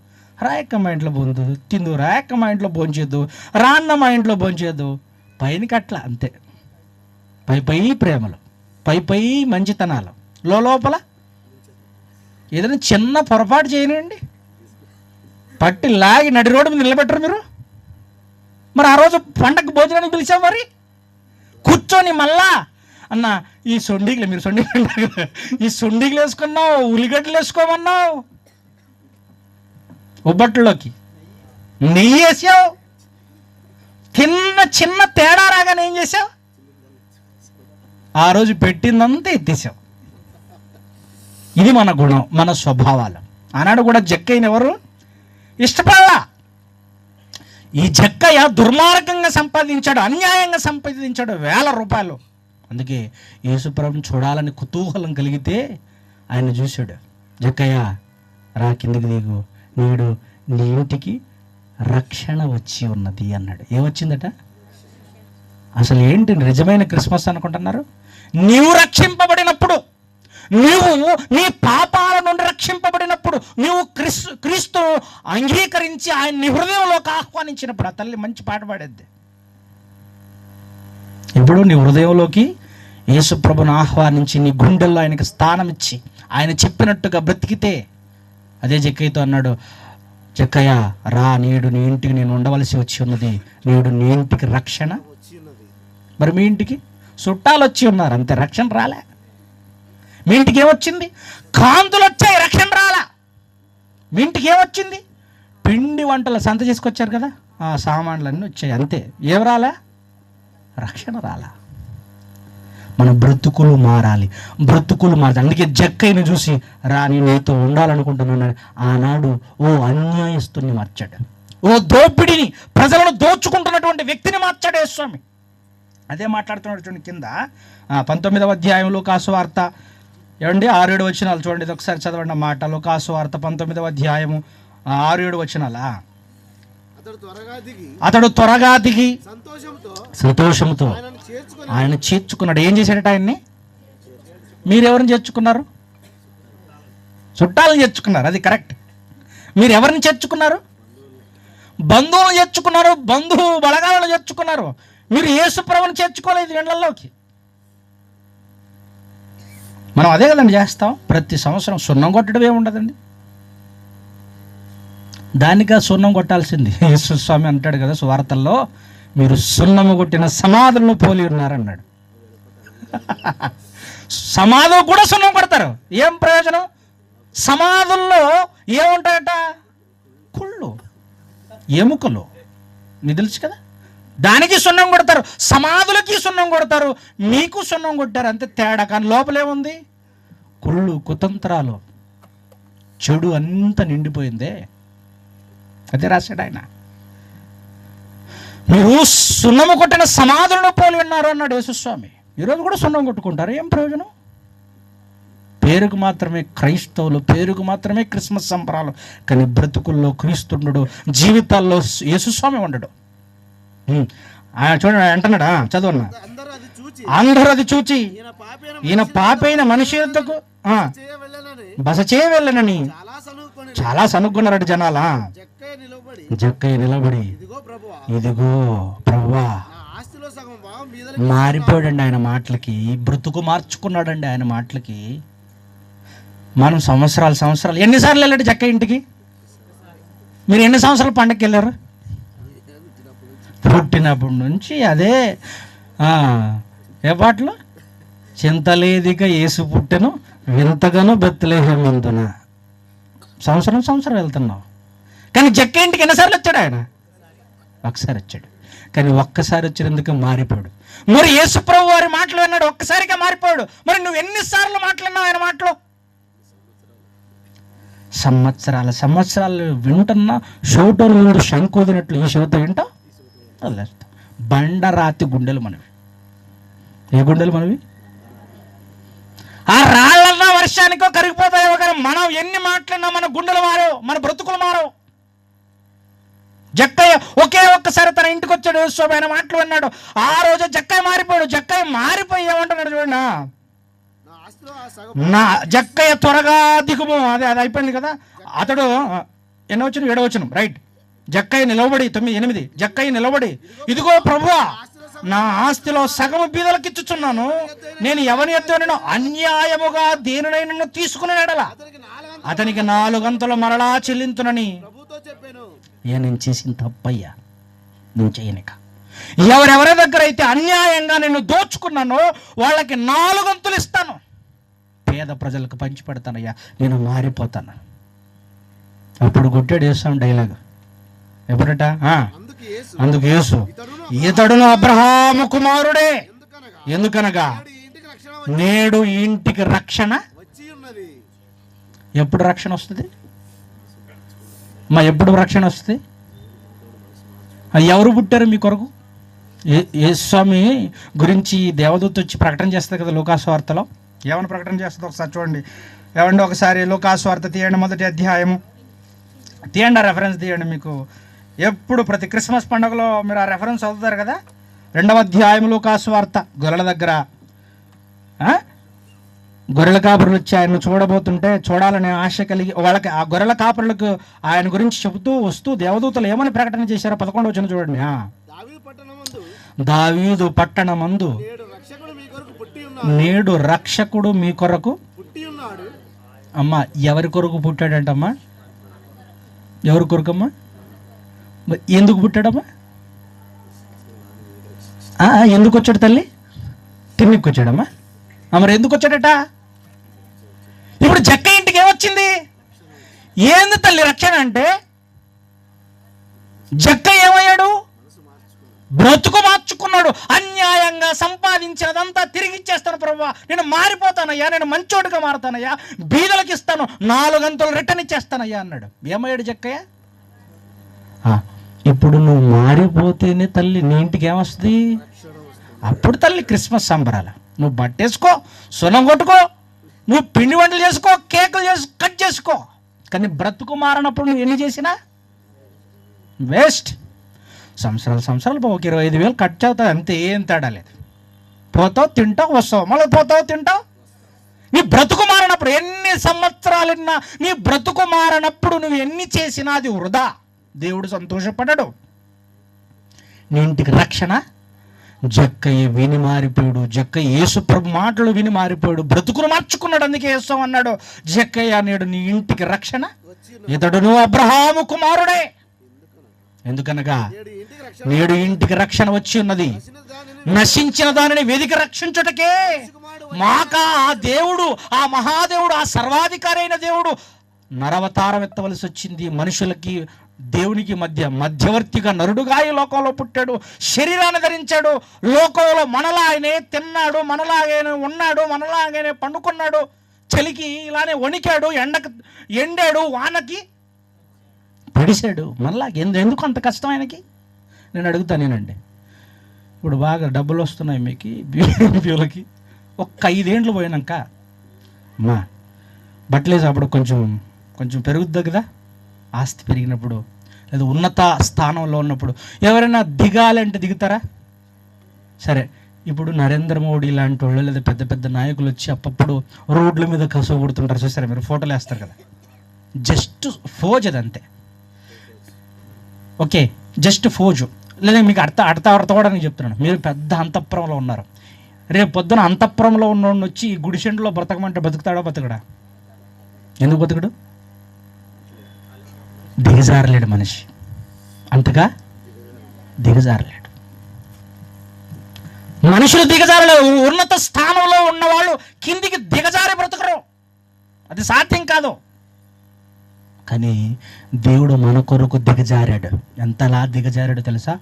రాయక్క మా ఇంట్లో బోందు తిందు, రాయక్క మా ఇంట్లో భోంచేద్దు, రాన్న మా ఇంట్లో భోంచేద్దు. పైనకి అట్లా అంతే, పై ప్రేమలు, పై మంచితనాలు, లోపల ఏదైనా చిన్న పొరపాటు చేయనండి పట్టి లాగి నడి రోడ్డు మీద నిలబెట్టరు మీరు. మరి ఆ రోజు పండగ భోజనానికి పిలిచాం, మరి కూర్చొని మళ్ళా అన్న ఈ సొండిగులు, మీరు సొండిగులు ఈ సొండిగులు వేసుకున్నావు, ఉల్లిగడ్డలు వేసుకోమన్నావు, ఉబ్బట్లోకి నెయ్యి వేసావు, చిన్న తేడా రాగానే ఏం చేసావు? ఆ రోజు పెట్టిందంతా ఎత్తేసావు. ఇది మన గుణం, మన స్వభావాలు. ఆనాడు కూడా జక్కయ్యని ఎవరు ఇష్టపడలా. ఈ జక్కయ్య దుర్మార్గంగా సంపాదించాడు, అన్యాయంగా సంపాదించాడు వేల రూపాయలు. అందుకే యేసుప్రభుని చూడాలని కుతూహలం కలిగితే ఆయన చూశాడు. జక్కయ్య రా కిందికి దిగు, నేడు నీ ఇంటికి రక్షణ వచ్చి ఉన్నది అన్నాడు. ఏమొచ్చిందట? అసలు ఏంటి నిజమైన క్రిస్మస్ అనుకుంటున్నారు? నీవు రక్షింపబడినప్పుడు, నీవు నీ పాపాల నుండి రక్షింపబడినప్పుడు, నీవు క్రీస్తు అంగీకరించి ఆయన నీ హృదయంలోకి ఆహ్వానించినప్పుడు, ఆ తల్లి మంచి పాట పాడేద్ది. ఇప్పుడు నీ హృదయంలోకి యేసుప్రభుని ఆహ్వానించి నీ గుండెల్లో ఆయనకి స్థానం ఇచ్చి ఆయన చెప్పినట్టుగా బ్రతికితే, అదే జక్కయ్యతో అన్నాడు, జక్కయ్య రా, నేడు నీ ఇంటికి నేను ఉండవలసి వచ్చి ఉన్నది, నేడు నీ ఇంటికి రక్షణ. మరి మీ ఇంటికి చుట్టాలు వచ్చి ఉన్నారు అంతే, రక్షణ రాలే. మీ ఇంటికి ఏమొచ్చింది? కాంతులు వచ్చాయి, రక్షణ రాలా. మీ ఇంటికి ఏమొచ్చింది? పిండి వంటలు సంత చేసుకొచ్చారు కదా, ఆ సామాన్లన్నీ వచ్చాయి అంతే. ఏం రాలా? రక్షణ రాలా. మన బ్రతుకులు మారాలి. అందుకే జక్కయ్యను చూసి రా, నేను నీతో ఉండాలనుకుంటున్నాను ఆనాడు ఓ అన్యాయస్తుని మార్చాడు, ఓ దోపిడిని, ప్రజలను దోచుకుంటున్నటువంటి వ్యక్తిని మార్చాడు యేసుస్వామి. అదే మాట్లాడుతున్నాడు చూడండి కింద 19వ అధ్యాయం లూకాసు వార్త, ఏమండి 6-7 వచనాలు చూడండి. ఇది ఒకసారి చదవండి ఆ మాట. లూకాసు వార్త 19వ అధ్యాయము 6-7 వచనాలా. అతడు త్వరగా దిగి సంతోషంతో ఆయన చేర్చుకున్నాడు. ఏం చేశాడట ఆయన్ని? మీరెవరిని చేర్చుకున్నారు? చుట్టాలను చేర్చుకున్నారు, అది కరెక్ట్. మీరు ఎవరిని చేర్చుకున్నారు? బంధువులను చేర్చుకున్నారు, బంధువు బలగాలను చేర్చుకున్నారు. మీరు యేసుప్రభుని చేర్చుకోలేదు ఇళ్లలోకి. మనం అదే కదండి చేస్తాం ప్రతి సంవత్సరం. సున్నం కొట్టడం ఏముండదండి, దానిగా సున్నం కొట్టాల్సింది. యేసుస్వామి అంటాడు కదా సువార్తల్లో, మీరు సున్నము కొట్టిన సమాధులను పోలి ఉన్నారన్నాడు. సమాధులు కూడా సున్నం కొడతారు. ఏం ప్రయోజనం? సమాధుల్లో ఏముంటాయట? కుళ్ళు, ఎముకలు, మీకు తెలుసు కదా. దానికి సున్నం కొడతారు, సమాధులకి సున్నం కొడతారు, మీకు సున్నం కొట్టారు, అంతే తేడా. కానీ లోపలేముంది? కుళ్ళు, కుతంత్రాలు, చెడు అంతా నిండిపోయిందే. అదే రాశాడు ఆయన. మీరు సున్నము కొట్టిన సమాధులను పోలి ఉన్నారు అన్నాడు యేసుస్వామి. ఈరోజు కూడా సున్నం కొట్టుకుంటారు, ఏం ప్రయోజనం? పేరుకు మాత్రమే క్రైస్తవులు, పేరుకు మాత్రమే క్రిస్మస్ సంబరాలు, కానీ బ్రతుకుల్లో క్రీస్తుండడు, జీవితాల్లో యేసుస్వామి ఉండడు. చూడండి అంటున్నాడా, చదవన్నా. అందరూ అది చూచి ఈయన పాపైన మనిషి యొద్దకు బస చేయ వెళ్ళనని చాలా సనుక్కున్నారట జనాలా. జక్కయ్య నిలబడి ఇదిగో ప్రభువా, మారిపోయాడండి ఆయన మాటలకి, బ్రతుకు మార్చుకున్నాడండి ఆయన మాటలకి. మనం సంవత్సరాలు ఎన్నిసార్లు వెళ్ళాడు జక్కయ్య ఇంటికి? మీరు ఎన్ని సంవత్సరాలు పండగకి వెళ్ళారు? పుట్టినప్పటి నుంచి అదే ఏ పాటలు, చింతలేదిక యేసు పుట్టెను వింతగానో బెత్లెహేమందున. సంవత్సరం వెళ్తున్నావు. కానీ జక్కయ్య ఇంటికి ఎన్నిసార్లు వచ్చాడు ఆయన? ఒకసారి వచ్చాడు. కానీ ఒక్కసారి వచ్చినందుకు మారిపోయాడు. మరి యేసుప్రభు వారి మాటలు విన్నాడు, ఒక్కసారిగా మారిపోయాడు. మరి నువ్వు ఎన్నిసార్లు మాట్లాడినావు ఆయన మాటలు? సంవత్సరాలు వింటున్నా. షోటోలు ముందు శంకుదినట్లు ఈ షోతో వింటావు. బండరాతి గుండెలు మనవి. ఏ గుండెలు మనవి? ఆ రాళ్ళన్నా వర్షానికో కరిగిపోతాయో, కానీ మనం ఎన్ని మాట్లాడినా మన గుండెలు మారవు, మన బ్రతుకులు మారవు. జక్కయ్య ఒకే ఒక్కసారి తన ఇంటికి వచ్చాడు, యేసు ఆయన మాటలు విన్నాడు. ఆ రోజు జక్కయ్య మారిపోయాడు. జక్కయ్య మారిపోయి ఏమంటున్నాడు చూడండి, నా జక్కయ్య త్వరగా దిగుము. అది అయిపోయింది కదా. అతడు ఎన్నో వచ్చిన 7వ వచనం, రైట్. జక్కయ్య నిలబడి 9:8 జక్కయ్య నిలబడి, ఇదిగో ప్రభువా, నా ఆస్తిలో సగము బీదలకు ఇచ్చుచున్నాను. నేను ఎవని ఎత్తునో అన్యాయముగా దేనినైనా తీసుకుని ఎడల అతనికి 4 గంటలు మరలా చెల్లించునని. నేను చేసిన తప్పయ్యా, నేను చేయనిక. ఎవరెవరి దగ్గర అయితే అన్యాయంగా నేను దోచుకున్నానో వాళ్ళకి 4 గంతులు ఇస్తాను, పేద ప్రజలకు పంచి పెడతానయ్యా, నేను మారిపోతాను. అప్పుడు కొట్టాడు యేసు డైలాగ్. ఎప్పుడట? అందుకు యేసు, ఇతడును అబ్రహాము కుమారుడే, ఎందుకనగా నేడు ఈ ఇంటికి రక్షణ. ఎప్పుడు రక్షణ వస్తుంది? ఎప్పుడు రక్షణ వస్తుంది? ఎవరు పుట్టారు మీ కొరకు? యేసుస్వామి గురించి దేవదూత వచ్చి ప్రకటన చేస్తుంది కదా లూకాసు వార్తలో. ఏమని ప్రకటన చేస్తుంది ఒకసారి చూడండి. ఏమండి ఒకసారి లూకాసు వార్త తీయండి, 1వ అధ్యాయము తీయండి. ఆ రెఫరెన్స్ తీయండి. మీకు ఎప్పుడు ప్రతి క్రిస్మస్ పండుగలో మీరు ఆ రెఫరెన్స్ చదువుతారు కదా. 2వ అధ్యాయం లూకాసు వార్త. గొర్రెల దగ్గర గొర్రెల కాపరులు వచ్చి ఆయన చూడబోతుంటే, చూడాలనే ఆశ కలిగి వాళ్ళకి ఆ గొర్రెల కాపరులకు ఆయన గురించి చెబుతూ వస్తూ దేవదూతలు ఏమని ప్రకటన చేశారో 11వ వచనం చూడండి. దావీదు పట్టణమందు నేడు రక్షకుడు మీ కొరకు. అమ్మా, ఎవరి కొరకు పుట్టాడంటమ్మా? ఎవరి కొరకమ్మా? ఎందుకు పుట్టాడమ్మా? ఎందుకు వచ్చాడు తల్లి? తిన్నికి వచ్చాడమ్మా. మరి ఎందుకు వచ్చాడట? ఇప్పుడు జక్కయ్య ఇంటికి ఏమొచ్చింది? ఏంది తల్లి రక్షణ అంటే? జక్కయ్య ఏమయ్యాడు? బ్రతుకు మార్చుకున్నాడు. అన్యాయంగా సంపాదించినదంతా తిరిగి ఇచ్చేస్తాను ప్రభువా, నేను మారిపోతానయ్యా, నేను మంచోడుగా మారుతానయ్యా, బీదలకు ఇస్తాను, 4 గంటలు రిటర్న్ ఇచ్చేస్తానయ్యా అన్నాడు. ఏమయ్యాడు జక్కయ్య? ఇప్పుడు నువ్వు మారిపోతేనే తల్లి నీ ఇంటికి ఏమొస్తుంది? అప్పుడు తల్లి క్రిస్మస్ సంబరాలు. నువ్వు బట్టేసుకో, సున్నం కొట్టుకో, నువ్వు పిండి వంటలు చేసుకో, కేకులు కట్ చేసుకో, కానీ బ్రతుకు మారినప్పుడు నువ్వు ఎన్ని చేసినా వేస్ట్. సంవత్సరాలు ఒక 25,000 ఖర్చు అవుతుంది, అంతే, ఏం తేడా లేదు. పోతావు, తింటావు, వస్తావు, మళ్ళీ పోతావు, తింటావు. నీ బ్రతుకు మారినప్పుడు ఎన్ని సంవత్సరాలున్నా, నీ బ్రతుకు మారినప్పుడు నువ్వు ఎన్ని చేసినా అది వృధా. దేవుడు సంతోషపడ్డాడు. నీ ఇంటికి రక్షణ. జక్కయ్య విని మారిపోయాడు. జక్కయ్య యేసు ప్రభు మాటలు విని మారిపోయాడు, బ్రతుకును మార్చుకున్నాడు. అందుకే యేసు అన్నాడు, జక్కయ్య నేడు నీ ఇంటికి రక్షణ, ఇతడును అబ్రహాము కుమారుడే, ఎందుకనగా నేడు ఇంటికి రక్షణ వచ్చి ఉన్నది. నశించిన దానిని వెదికి రక్షించుటకే మాకా ఆ దేవుడు, ఆ మహాదేవుడు, ఆ సర్వాధికారి అయిన దేవుడు నరవతారం ఎత్తవలసి వచ్చింది. మనుషులకి దేవునికి మధ్యవర్తిగా నరుడుగా ఈ లోకంలో పుట్టాడు, శరీరాన్ని ధరించాడు. లోకంలో మనలాగనే తిన్నాడు, మనలాగానే ఉన్నాడు, మనలాగానే పండుకున్నాడు, చలికి ఇలానే వణికాడు, ఎండాడు, వానకి పడిశాడు. మళ్ళా ఎందుకు అంత కష్టం ఆయనకి? నేను అడుగుతానేనండి, ఇప్పుడు బాగా డబ్బులు వస్తున్నాయి మీకు బ్యూలకి, ఒక్క 5 ఏండ్లు పోయినాక అమ్మా బట్టలేసి అప్పుడు కొంచెం పెరుగుద్ది కదా, ఆస్తి పెరిగినప్పుడు లేదా ఉన్నత స్థానంలో ఉన్నప్పుడు ఎవరైనా దిగాలంటే దిగుతారా? సరే, ఇప్పుడు నరేంద్ర మోడీ లాంటి వాళ్ళు లేదా పెద్ద పెద్ద నాయకులు వచ్చి అప్పప్పుడు రోడ్ల మీద కసువు కొడుతుంటారు, చూసారా మీరు? ఫోటోలు వేస్తారు కదా. జస్ట్ ఫోజ్ అదంతే. Okay, just pose. లేదా మీకు అర్థం కూడా నేను చెప్తున్నాను. మీరు పెద్ద అంతఃపురంలో ఉన్నారు. రేపు పొద్దున అంతఃపురంలో ఉన్నోడిని వచ్చి ఈ గుడిసెంట్లో బ్రతకమంటే బతుకుతాడా? బతుకుడా? ఎందుకు బతుకుడు? దిగజారలేడు మనిషి, అంతగా దిగజారలేడు. మనుషులు దిగజారలేడు. ఉన్నత స్థానంలో ఉన్నవాళ్ళు కిందికి దిగజారి బ్రతకరు, అది సాధ్యం కాదు. కానీ దేవుడు మన కొరకు దిగజారాడు. ఎంతలా దిగజారాడు తెలుసా?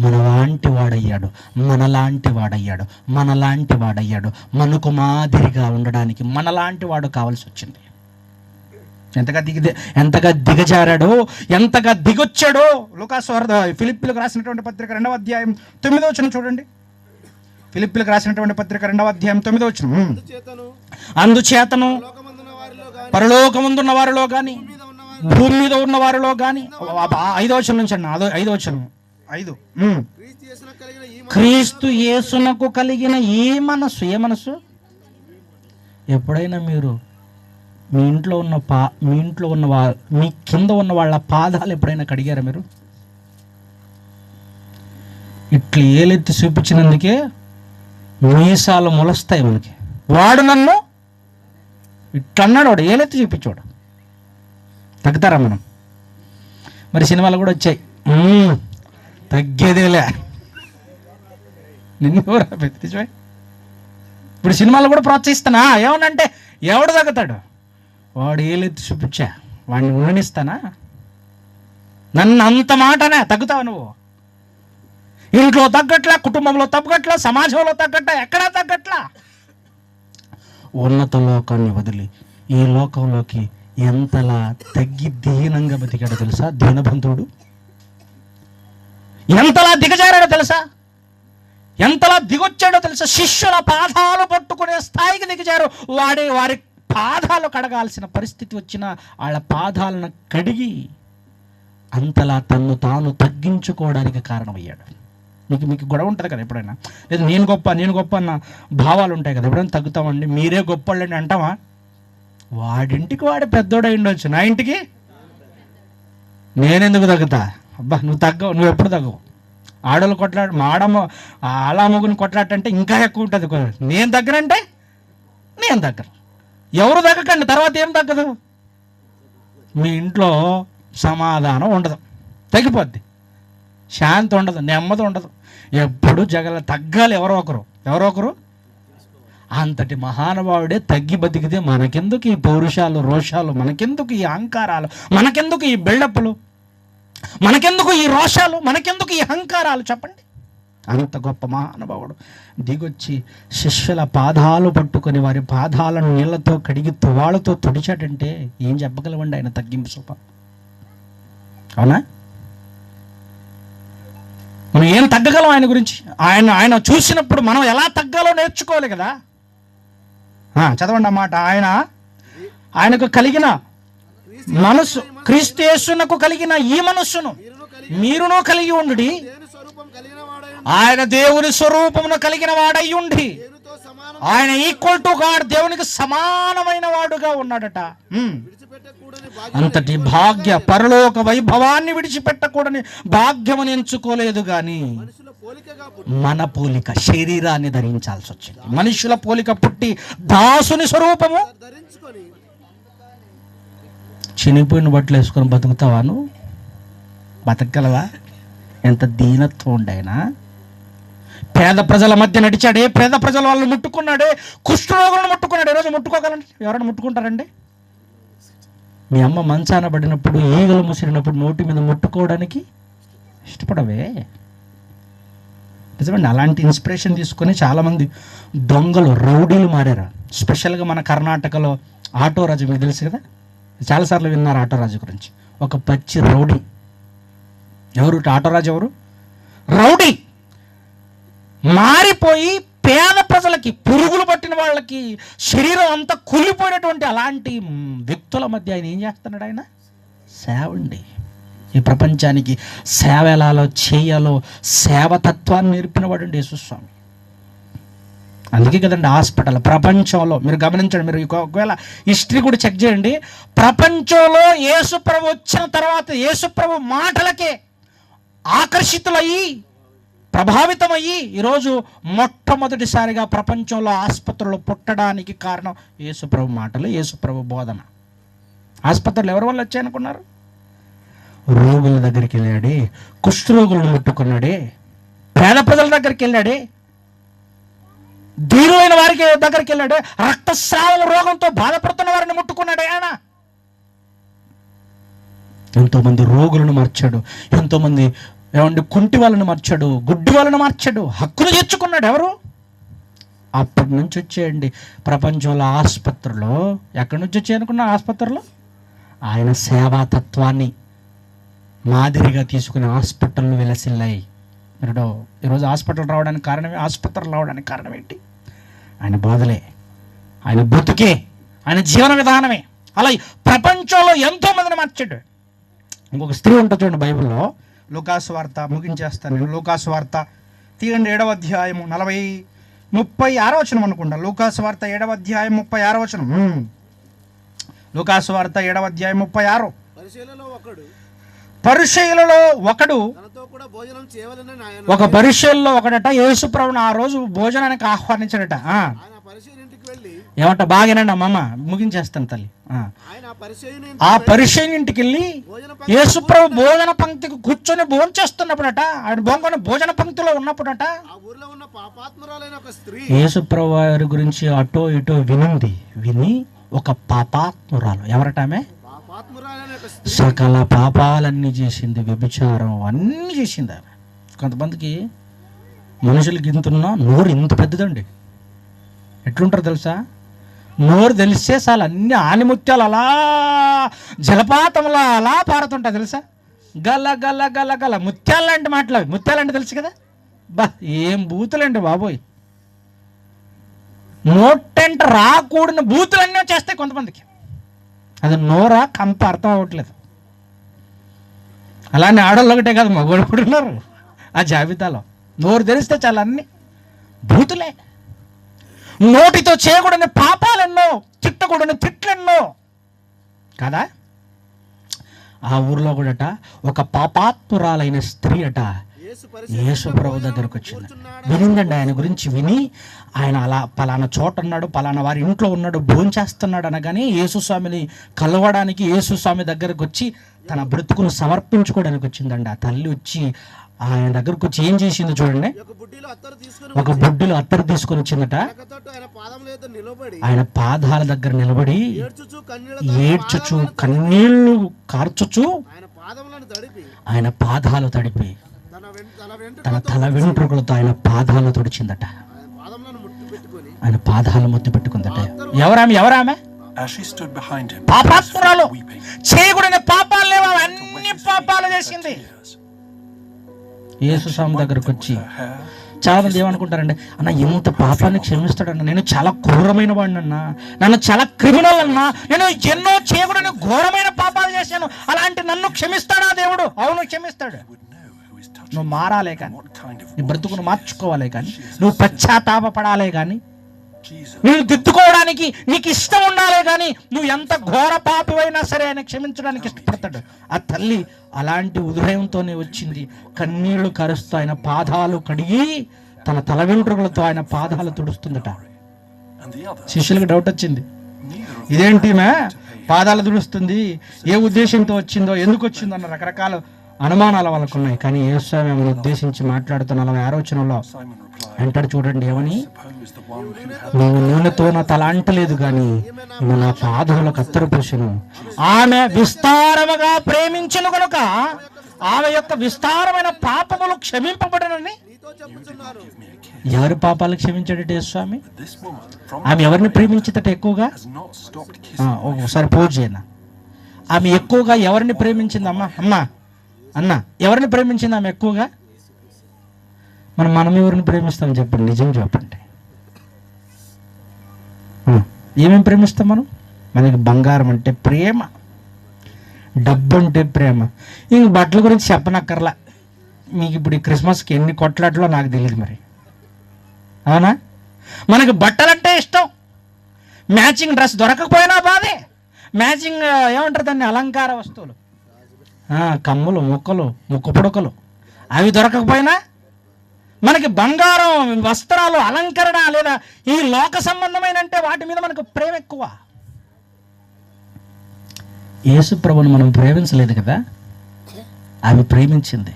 మనలాంటి వాడయ్యాడు, మనలాంటి వాడయ్యాడు. మనకు మాదిరిగా ఉండడానికి మనలాంటి వాడు కావాల్సి వచ్చింది. ఎంతగా దిగజారాడో, ఎంతగా దిగొచ్చాడో. లూకాసు వార్త ఫిలిప్పీలకు రాసినటువంటి పత్రిక 2వ అధ్యాయం 9వ వచనం చూడండి. ఫిలిప్పీలకు రాసినటువంటి పత్రిక 2వ అధ్యాయం 9వ వచనం. అందుచేతను పరలోకమందున్న వారిలో కానీ భూమి మీద ఉన్న వారిలో కానీ, 5వ వచనం నుంచి అన్న, 5వ వచనం 5. క్రీస్తు యేసునకు కలిగిన ఏ మనసు. ఎప్పుడైనా మీరు మీ ఇంట్లో ఉన్న మీ కింద ఉన్న వాళ్ళ పాదాలు ఎప్పుడైనా కడిగారా మీరు? ఇట్లా ఏలెత్తి చూపించినందుకే మీసాలు మొలుస్తాయి మనకి. వాడు నన్ను ఇట్లన్నాడు, వాడు ఏలెత్తి చూపించాడు. తగ్గుతారా మనం? మరి సినిమాలు కూడా వచ్చాయి, తగ్గేదేలే నిన్ను నిజమే. ఇప్పుడు సినిమాలు కూడా ప్రోత్సహిస్తానా? ఏమనంటే ఎవడు తగ్గుతాడు? వాడు ఏలెత్తి చూపించా, వాడిని ఉండనిస్తానా? నన్ను అంత మాటనే తగ్గుతావు నువ్వు? ఇంట్లో తగ్గట్లా, కుటుంబంలో తగ్గట్లా, సమాజంలో తగ్గట్లా, ఎక్కడా తగ్గట్లా. ఉన్నత లోకాన్ని వదిలి ఈ లోకంలోకి ఎంతలా తగ్గి దీనంగా బతికాడో తెలుసా? దీనబంధుడు ఎంతలా దిగజారాడో తెలుసా? ఎంతలా దిగొచ్చాడో తెలుసా? శిష్యుల పాదాలు పట్టుకునే స్థాయికి దిగజారు. వారి పాదాలు కడగాల్సిన పరిస్థితి వచ్చిన వాళ్ళ పాదాలను కడిగి అంతలా తన్ను తాను తగ్గించుకోవడానికి కారణమయ్యాడు. మీకు గొడవ ఉంటుంది కదా ఎప్పుడైనా, లేదా నేను గొప్ప అన్న భావాలు ఉంటాయి కదా. ఎప్పుడైనా తగ్గుతామండి, మీరే గొప్పవాళ్ళండి అంటావా? వాడింటికి వాడు పెద్దోడై ఉండొచ్చు, నా ఇంటికి నేనెందుకు తగ్గుతా? అబ్బా నువ్వు ఎప్పుడు తగ్గవు. ఆడోళ్ళు కొట్లాడు, ఆలామగుని కొట్లాడంటే ఇంకా ఎక్కువ ఉంటుంది. నేను దగ్గరంటే నేను దగ్గర, ఎవరు తగ్గకండి. తర్వాత ఏం తగ్గదు? మీ ఇంట్లో సమాధానం ఉండదు, తగ్గిపోద్ది. శాంతి ఉండదు, నెమ్మది ఉండదు. ఎప్పుడు తగ్గాలి ఎవరో ఒకరు. అంతటి మహానుభావుడే తగ్గి బతికితే మనకెందుకు ఈ పౌరుషాలు, రోషాలు? మనకెందుకు ఈ అహంకారాలు? మనకెందుకు ఈ బిల్డప్లు? మనకెందుకు ఈ రోషాలు? మనకెందుకు ఈ అహంకారాలు? చెప్పండి. అంత గొప్ప మహానుభావుడు దిగొచ్చి శిష్యుల పాదాలు పట్టుకొని వారి పాదాలను నీళ్లతో కడిగి తువాళ్ళతో తుడిచాడంటే ఏం చెప్పగలవండి ఆయన తగ్గింపు సూప? అవునా? మనం ఏం తగ్గగలం ఆయన గురించి? ఆయన చూసినప్పుడు మనం ఎలా తగ్గాలో నేర్చుకోవాలి కదా. చదవండి అన్నమాట. ఆయనకు కలిగిన మనస్సు, క్రీస్తు యేసునకు కలిగిన ఈ మనస్సును మీరును కలిగి ఉండి, ఆయన దేవుని స్వరూపమును కలిగిన వాడై ఉండి, ఆయన ఈక్వల్ టు గాడ్, దేవునికి సమానమైన వాడుగా ఉన్నాడట. అంతటి భాగ్య పరలోక వైభవాన్ని విడిచిపెట్టకూడని భాగ్యమని ఎంచుకోలేదు గాని మన పోలిక శరీరాన్ని ధరించాల్సి వచ్చింది. మనుషుల పోలిక పుట్టి దాసుని స్వరూపము చినిపోయిన బట్టలు వేసుకొని బతుకుతావా? నువ్వు బతకగలవా? ఎంత దీనత్వం ఉండైనా. పేద ప్రజల మధ్య నడిచాడే, పేద ప్రజల వాళ్ళని ముట్టుకున్నాడే, కుష్ఠరోగులను ముట్టుకున్నాడు. ఈరోజు ముట్టుకోగలండి? ఎవరైనా ముట్టుకుంటారండి? మీ అమ్మ మంచాన పడినప్పుడు, ఈగలు ముసిరినప్పుడు నోటి మీద ముట్టుకోవడానికి ఇష్టపడవే? నిజమండి. అలాంటి ఇన్స్పిరేషన్ తీసుకొని చాలామంది దొంగలు, రౌడీలు మారారు. స్పెషల్గా మన కర్ణాటకలో ఆటోరాజు, మీకు తెలుసు కదా, చాలాసార్లు విన్నారు ఆటోరాజు గురించి. ఒక పచ్చి రౌడీ. ఎవరు ఆటోరాజు? ఎవరు? రౌడీ. మారిపోయి పేద ప్రజలకి, పురుగులు పట్టిన వాళ్ళకి శరీరం అంతా కుళ్ళిపోయినటువంటి అలాంటి వ్యక్తుల మధ్య ఆయన ఏం చేస్తున్నాడు? ఆయన సేవండి. ఈ ప్రపంచానికి సేవ ఎలాలో చేయాలో సేవతత్వాన్ని నేర్పినవాడండి యేసుస్వామి. అందుకే కదండి హాస్పిటల్ ప్రపంచంలో మీరు గమనించండి, మీరు ఒకవేళ హిస్టరీ కూడా చెక్ చేయండి. ప్రపంచంలో యేసుప్రభు వచ్చిన తర్వాత యేసుప్రభు మాటలకే ఆకర్షితులయ్యి ప్రభావితమయ్యి ఈరోజు మొట్టమొదటిసారిగా ప్రపంచంలో ఆసుపత్రులు పుట్టడానికి కారణం యేసుప్రభు మాటలు, యేసుప్రభు బోధన. ఆసుపత్రులు ఎవరి వల్ల వచ్చాయనుకున్నారు? రోగుల దగ్గరికి వెళ్ళాడే, కుష్ఠరోగులను ముట్టుకున్నాడే, పేద ప్రజల దగ్గరికి వెళ్ళాడే, దీనులైన వారికి దగ్గరికి వెళ్ళాడే, రక్తస్రావం రోగంతో బాధపడుతున్న వారిని ముట్టుకున్నాడే. ఆయన ఎంతోమంది రోగులను మార్చాడు, ఎంతోమంది కుంటి వాళ్ళని మార్చాడు, గుడ్డి వాళ్ళని మార్చాడు, హక్కును చేర్చుకున్నాడు. ఎవరు? అప్పటి నుంచి వచ్చేయండి ప్రపంచంలో ఆసుపత్రులు. ఎక్కడి నుంచి వచ్చాయనుకున్నా ఆసుపత్రులు? ఆయన సేవాతత్వాన్ని మాదిరిగా తీసుకుని హాస్పిటల్ను విలసిల్లాయి. మీరు ఈరోజు హాస్పిటల్ రావడానికి కారణమే, ఆసుపత్రులు రావడానికి కారణం ఏంటి? ఆయన బోధలే, ఆయన బ్రతుకే, ఆయన జీవన విధానమే. అలా ప్రపంచంలో ఎంతోమందిని మార్చాడు. ఇంకొక స్త్రీ ఉంటుంది చూడండి బైబిల్లో, లూకాసు వార్త, ముగించేస్తాను నేను. లూకాసు వార్త తీయండి, 7వ అధ్యాయము 36వ వచనం అనుకుంటా. లూకాసు వార్త 7వ అధ్యాయం 36వ వచనం. లూకాసు వార్త 7వ అధ్యాయం 36. పరిసయ్యులలో ఒకడు, ఒక పరిసయ్యుల్లో ఒకడట యేసుప్రభుని ఆ రోజు భోజనానికి ఆహ్వానించాడట. ఏమంట? బాగానండి అమ్మమ్మ, ముగించేస్తాను తల్లి. ఆ పరిసయ్యుని ఇంటికి వెళ్ళి యేసుప్రభు భోజన పంక్తికి కూర్చొని భోజనం చేస్తున్నప్పుడట, ఆయన భోజన పంక్తిలో ఉన్నప్పుడట, యేసుప్రభు వారి గురించి అటో ఇటో విని ఒక పాపాత్మురాలు, ఎవరట ఆమె? సకల పాపాలన్నీ చేసింది, వ్యభిచారం అన్నీ చేసింది ఆమె. కొంతమందికి మనుషులకి ఇంతున్నా నోరు ఇంత పెద్దదండి. ఎట్లుంటారు తెలుసా? నోరు తెలిస్తే చాలు అన్ని ఆనిముత్యాలు అలా జలపాతంలా అలా పారుతుంటాయి తెలుసా? గల గల గల గల ముత్యాలంటే మాటలు, ముత్యాలంటే తెలుసు కదా. బా ఏం బూతులండి బాబోయ్! నోటంట రాకూడిన బూతులన్నీ వచ్చేస్తాయి కొంతమందికి. అది నోరా కంప అర్థం అవ్వట్లేదు. అలానే ఆడవాళ్ళు ఒకటే కాదు, మగవాళ్ళు కూడా ఉన్నారు ఆ జాబితాలో. నోరు తెరిస్తే చాలా అన్ని బూతులే. నోటితో చేయకూడని పాపాలెన్నో, తిట్టకూడని తిట్లెన్నో కదా. ఆ ఊర్లో కూడా ఒక పాపాత్మురాలైన స్త్రీ అట యేసు ప్రభు దగ్గరకు వచ్చింది. వినిందండి ఆయన గురించి. విని ఆయన అలా పలానా చోట ఉన్నాడు, పలానా వారి ఇంట్లో ఉన్నాడు, భోంచేస్తున్నాడు అనగానే యేసుస్వామిని కలవడానికి యేసుస్వామి దగ్గరకు వచ్చి తన బ్రతుకును సమర్పించుకోవడానికి వచ్చిందండి. ఆ తల్లి వచ్చి ఆయన దగ్గరకు వచ్చి ఏం చేసింది చూడండి. ఒక బుడ్డిలో అత్తరు తీసుకొని వచ్చిందట. ఆయన పాదాల దగ్గర నిలబడి ఏడ్చుచు కన్నీళ్లు కార్చుచు ఆయన పాదాలు తడిపి తన తల వెంట్రుకలతో ఆయన పాదాలు తుడిచిందట. ఆయన పాదాలు ముద్దు పెట్టుకుందట. ఎవరామె? పాపాత్మురాలు. చేయకూడని పాపాలు లేవు, అన్ని పాపాలు చేసింది. యేసు స్వామి దగ్గరకు వచ్చి చాలా మంది ఏమనుకుంటారండి, అన్న ఇంత పాపాన్ని క్షమిస్తాడన్న, నేను చాలా క్రూరమైన వాడిని అన్నా, నన్ను చాలా క్రిమినల్ అన్నా, నేను ఎన్నో చేయకూడని ఘోరమైన పాపాలు చేశాను, అలాంటి నన్ను క్షమిస్తాడా దేవుడు? అవును క్షమిస్తాడు. నువ్వు మారాలే కానీ, నీ బ్రతుకును మార్చుకోవాలే కానీ, నువ్వు పశ్చాత్తాపడాలే కానీ, నువ్వు దిద్దుకోవడానికి నీకు ఇష్టం ఉండాలే కానీ, నువ్వు ఎంత ఘోర పాపమైనా సరే ఆయన క్షమించడానికి ఇష్టపడతాడు. ఆ తల్లి అలాంటి ఉదయంతోనే వచ్చింది. కన్నీళ్లు కరుస్తూ ఆయన పాదాలు కడిగి తన తల వెంట్రుకలతో ఆయన పాదాలు తుడుస్తుందట. శిష్యులకు డౌట్ వచ్చింది, ఇదేంటి మే పాదాలు తుడుస్తుంది, ఏ ఉద్దేశంతో వచ్చిందో, ఎందుకు వచ్చిందో అన్న రకరకాల అనుమానాలు వాళ్ళకు ఉన్నాయి. కానీ యేసుస్వామి ఆమెను ఉద్దేశించి మాట్లాడుతున్న 46వ వచనంలో అంటాడు చూడండి, ఏమని? నువ్వు నూనెతో నా తల అంటలేదు కానీ నువ్వు నా పాదములకు అత్తరు పూసెను. ఆమె విస్తారముగా ప్రేమించును కనుక ఆమె యొక్క విస్తారమైన పాపములు క్షమింపబడనని. ఎవరి పాపాలు క్షమించాడట యేసుస్వామి? ఆమె ఎవరిని ప్రేమించిందట ఎక్కువగా? ఒకసారి పోజ్ చేయనా. ఆమె ఎక్కువగా ఎవరిని ప్రేమించిందమ్మా? అన్న ఎవరిని ప్రేమించింది ఆమె ఎక్కువగా? మనం ఎవరిని ప్రేమిస్తాం చెప్పండి, నిజం చెప్పండి. ఏమేమి ప్రేమిస్తాం మనం? మనకి బంగారం అంటే ప్రేమ, డబ్బు అంటే ప్రేమ. ఇంక బట్టల గురించి చెప్పనక్కర్లా. మీకు ఇప్పుడు ఈ క్రిస్మస్కి ఎన్ని కొట్లాట్లో నాకు తెలియదు మరి, అవునా? మనకి బట్టలంటే ఇష్టం, మ్యాచింగ్ డ్రెస్ దొరకకపోయినా బాధే, మ్యాచింగ్ ఏమంటారు దాన్ని, అలంకార వస్తువులు, కమ్ములు, ముక్కు పుడకలు అవి దొరకకపోయినా, మనకి బంగారం, వస్త్రాలు, అలంకరణ లేదా ఈ లోక సంబంధమైన అంటే వాటి మీద మనకు ప్రేమ ఎక్కువ. యేసు ప్రభువును మనం ప్రేమించలేదు కదా, ఆమె ప్రేమించింది.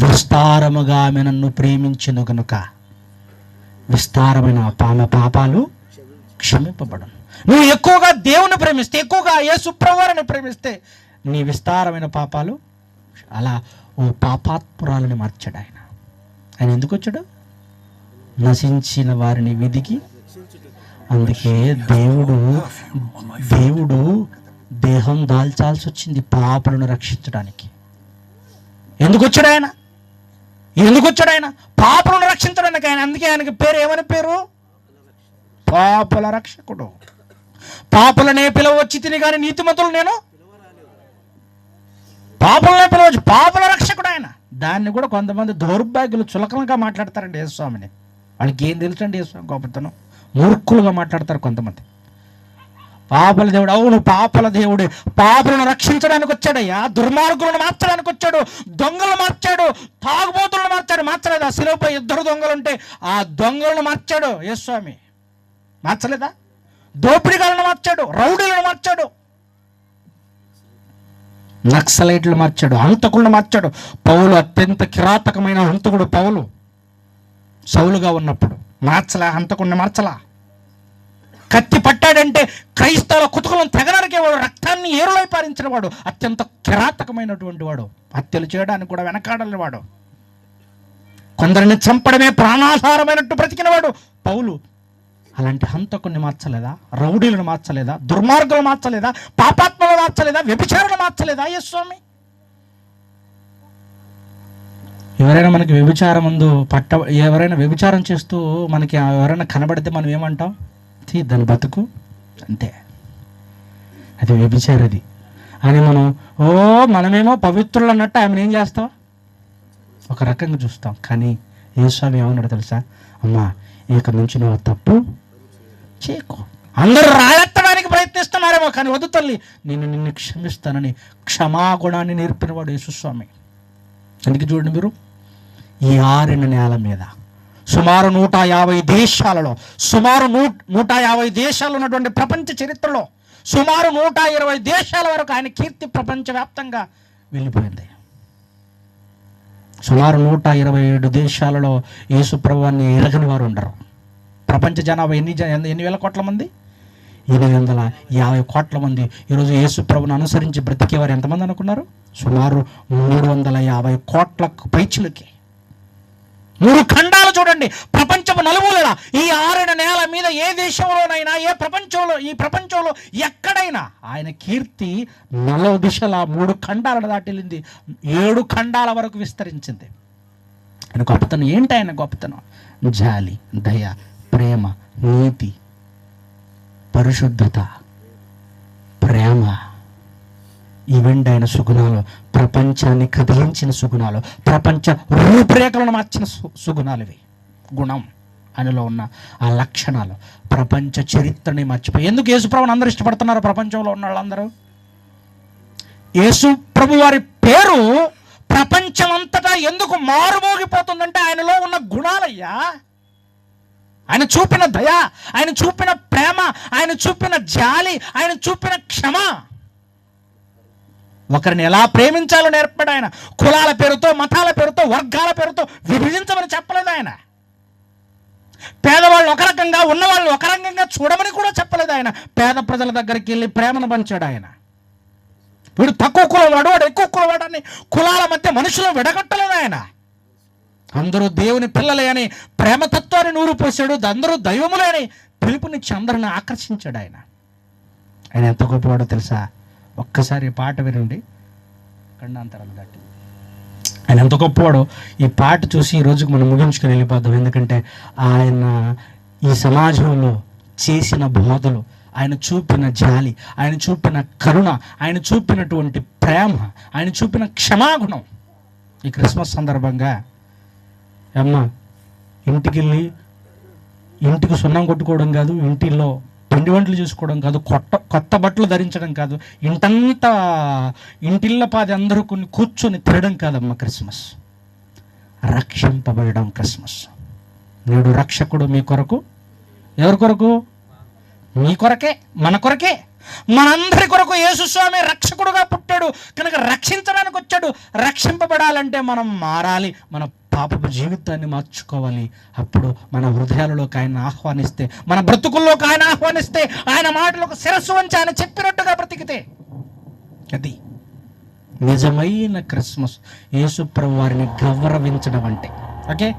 విస్తారముగా ఆమె నన్ను ప్రేమించును కనుక విస్తారమైన ఆమె పాపాలు క్షమింపబడను. నువ్వు ఎక్కువగా దేవుని ప్రేమిస్తే, ఎక్కువగా యేసు ప్రభువుని ప్రేమిస్తే నీ విస్తారమైన పాపాలు. అలా ఓ పాపాత్మురాలని మార్చాడు ఆయన. ఆయన ఎందుకు వచ్చాడు? నశించిన వారిని వెదికి. అందుకే దేవుడు దేహం దాల్చాల్సి వచ్చింది పాపులను రక్షించడానికి. ఎందుకు వచ్చాడు ఆయన? పాపులను రక్షించడానికి ఆయన. అందుకే ఆయనకి పేరు ఏమని పేరు? పాపుల రక్షకుడు. పాపులనే పిలవచ్చి తిని కానీ నీతిమంతులు నేను పాపులనే పిలవచ్చు. పాపుల రక్షకుడు ఆయన. దాన్ని కూడా కొంతమంది దౌర్భాగ్యులు చులకనగా మాట్లాడతారండి యేసుస్వామిని. వాళ్ళకి ఏం తెలుసండి యేసుస్వామి గొప్పతనం? మూర్ఖులుగా మాట్లాడతారు కొంతమంది. పాపల దేవుడు, అవును పాపల దేవుడే, పాపులను రక్షించడానికి వచ్చాడయ్యా. దుర్మార్గులను మార్చడానికి వచ్చాడు, దొంగలను మార్చాడు, తాగుబోతులను మార్చాడు. మార్చలేదా? శిలువపై 2 దొంగలుంటే ఆ దొంగలను మార్చాడు యేసుస్వామి. మార్చలేదా? దోపిడిగాలను మార్చాడు, రౌడీలను మార్చాడు, నక్సలైట్లు మార్చాడు, హంతకులను మార్చాడు. పౌలు అత్యంత కిరాతకమైన హంతకుడు. పౌలు సౌలుగా ఉన్నప్పుడు మార్చలా, హంతకుడిని మార్చలా. కత్తి పట్టాడంటే క్రైస్తవుల కుతుకులను తెగనరికేవాడు, రక్తాన్ని ఏరులై పారించిన వాడు, అత్యంత కిరాతకమైనటువంటి వాడు, హత్యలు చేయడానికి కూడా వెనకాడని వాడు, కొందరిని చంపడమే ప్రాణాధారమైనట్టు బ్రతికినవాడు పౌలు. అలాంటి హంతకుని మార్చలేదా? రౌడీలను మార్చలేదా? దుర్మార్గులు మార్చలేదా? పాపాత్మలు మార్చలేదా? వ్యభిచారులు మార్చలేదా యేసుస్వామి? ఎవరైనా మనకి వ్యభిచారం ముందు ఎవరైనా వ్యభిచారం చేస్తూ మనకి ఎవరైనా కనబడితే మనం ఏమంటాం? దాని బతుకు అంతే, అది వ్యభిచారది అని మనమేమో పవిత్రులు అన్నట్టు ఆమెను ఏం చేస్తాం? ఒక రకంగా చూస్తాం. కానీ యేసుస్వామి ఏమన్నాడు తెలుసా? అమ్మా, ఇక నుంచి నువ్వు తప్పు చేయకు. అందరూ రాయెత్తడానికి ప్రయత్నిస్తున్నారేమో, కానీ వద్దు తల్లి, నిన్ను క్షమిస్తానని క్షమాగుణాన్ని నేర్పినవాడు యేసుస్వామి. అందుకే చూడండి మీరు, ఈ 6 నేల మీద సుమారు 150 దేశాలలో, సుమారు 150 దేశాలు ఉన్నటువంటి ప్రపంచ చరిత్రలో సుమారు 120 దేశాల వరకు ఆయన కీర్తి ప్రపంచవ్యాప్తంగా వెళ్ళిపోయింది. సుమారు 127 దేశాలలో యేసు ప్రభువుని ఎరగని వారు ఉండరు. ప్రపంచ జనాభా ఎన్ని వేల కోట్ల మంది? 850 కోట్ల మంది. ఈరోజు యేసు ప్రభువుని అనుసరించి బ్రతికేవారు ఎంతమంది అనుకున్నారు? సుమారు 350 కోట్ల పైచులకి. 3 ఖండాలు చూడండి, ప్రపంచం నలుమూలలా. ఈ 6 నేల మీద ఏ దేశంలోనైనా, ఈ ప్రపంచంలో ఎక్కడైనా ఆయన కీర్తి 40 దిశల 3 ఖండాలను దాటిల్లింది, 7 ఖండాల వరకు విస్తరించింది. ఆయన గొప్పతనం ఏంటి? ఆయన గొప్పతనం జాలి, దయ, ప్రేమ, నీతి, పరిశుద్ధత, ప్రేమ. ఇవండి ఆయన సుగుణాలు. ప్రపంచాన్ని కదిలించిన సుగుణాలు, ప్రపంచ రూపురేఖలను మార్చిన సుగుణాలు ఇవి. గుణం ఆయనలో ఉన్న ఆ లక్షణాలు ప్రపంచ చరిత్రని మర్చిపోయి. ఎందుకు యేసుప్రభుని అందరూ ఇష్టపడుతున్నారు? ప్రపంచంలో ఉన్న వాళ్ళందరూ యేసు ప్రభు వారి పేరు ప్రపంచమంతటా ఎందుకు మారుమోగిపోతుందంటే ఆయనలో ఉన్న గుణాలయ్యా. ఆయన చూపిన దయ, ఆయన చూపిన ప్రేమ, ఆయన చూపిన జాలి, ఆయన చూపిన క్షమ. ఒకరిని ఎలా ప్రేమించాలో నేర్పాడు ఆయన. కులాల పేరుతో, మతాల పేరుతో, వర్గాల పేరుతో విభజించమని చెప్పలేదు ఆయన. పేదవాళ్ళు ఒక రకంగా, ఉన్నవాళ్ళు ఒక రకంగా చూడమని కూడా చెప్పలేదు ఆయన. పేద ప్రజల దగ్గరికి వెళ్ళి ప్రేమను పంచాడు ఆయన. వీడు తక్కువ కులవాడు, వాడు ఎక్కువ కులవాడు అని కులాల మధ్య మనుషులు విడగొట్టలేదు ఆయన. అందరూ దేవుని పిల్లలే అని ప్రేమతత్వాన్ని నూరు పోసాడు. అందరూ దైవములే అని పిలుపునిచ్చి అందరిని ఆకర్షించాడు ఆయన. ఆయన ఎంత గొప్పవాడో తెలుసా? ఒక్కసారి ఈ పాట వినండి, ఖండాంతరాలు దాటి. ఆయన ఎంత గొప్పవాడో ఈ పాట చూసి ఈ రోజుకి మనం ముగించుకొని వెళ్ళిపోతాం. ఎందుకంటే ఆయన ఈ సమాజంలో చేసిన బోధలు, ఆయన చూపిన జాలి, ఆయన చూపిన కరుణ, ఆయన చూపినటువంటి ప్రేమ, ఆయన చూపిన క్షమాగుణం. ఈ క్రిస్మస్ సందర్భంగా అమ్మ ఇంటికి వెళ్ళి ఇంటికి సున్నం కొట్టుకోవడం కాదు, ఇంటిలో పిండి వంటలు చేసుకోవడం కాదు, కొత్త బట్టలు ధరించడం కాదు, ఇంటిల్ల పాది అందరూ కూర్చొని తినడం కాదమ్మా క్రిస్మస్. రక్షింపబడడం క్రిస్మస్. నేడు రక్షకుడు మీ కొరకు. ఎవరి కొరకు? మీ కొరకే, మన కొరకే, మనందరి కొరకు యేసుస్వామి రక్షకుడుగా పుట్టాడు కనుక రక్షించడానికి వచ్చాడు. రక్షింపబడాలంటే మనం మారాలి, మన పాపపు జీవితాన్ని మార్చుకోవాలి. అప్పుడు మన హృదయాలలోకి ఆయన ఆహ్వానిస్తే, మన బ్రతుకుల్లోకి ఆయన ఆహ్వానిస్తే, ఆయన మాటలకు శిరస్సు వంచి ఆయన చెప్పినట్టుగా బ్రతికితే అది నిజమైన క్రిస్మస్. యేసు ప్రభువు వారిని గౌరవించడం అంటే. ఓకే.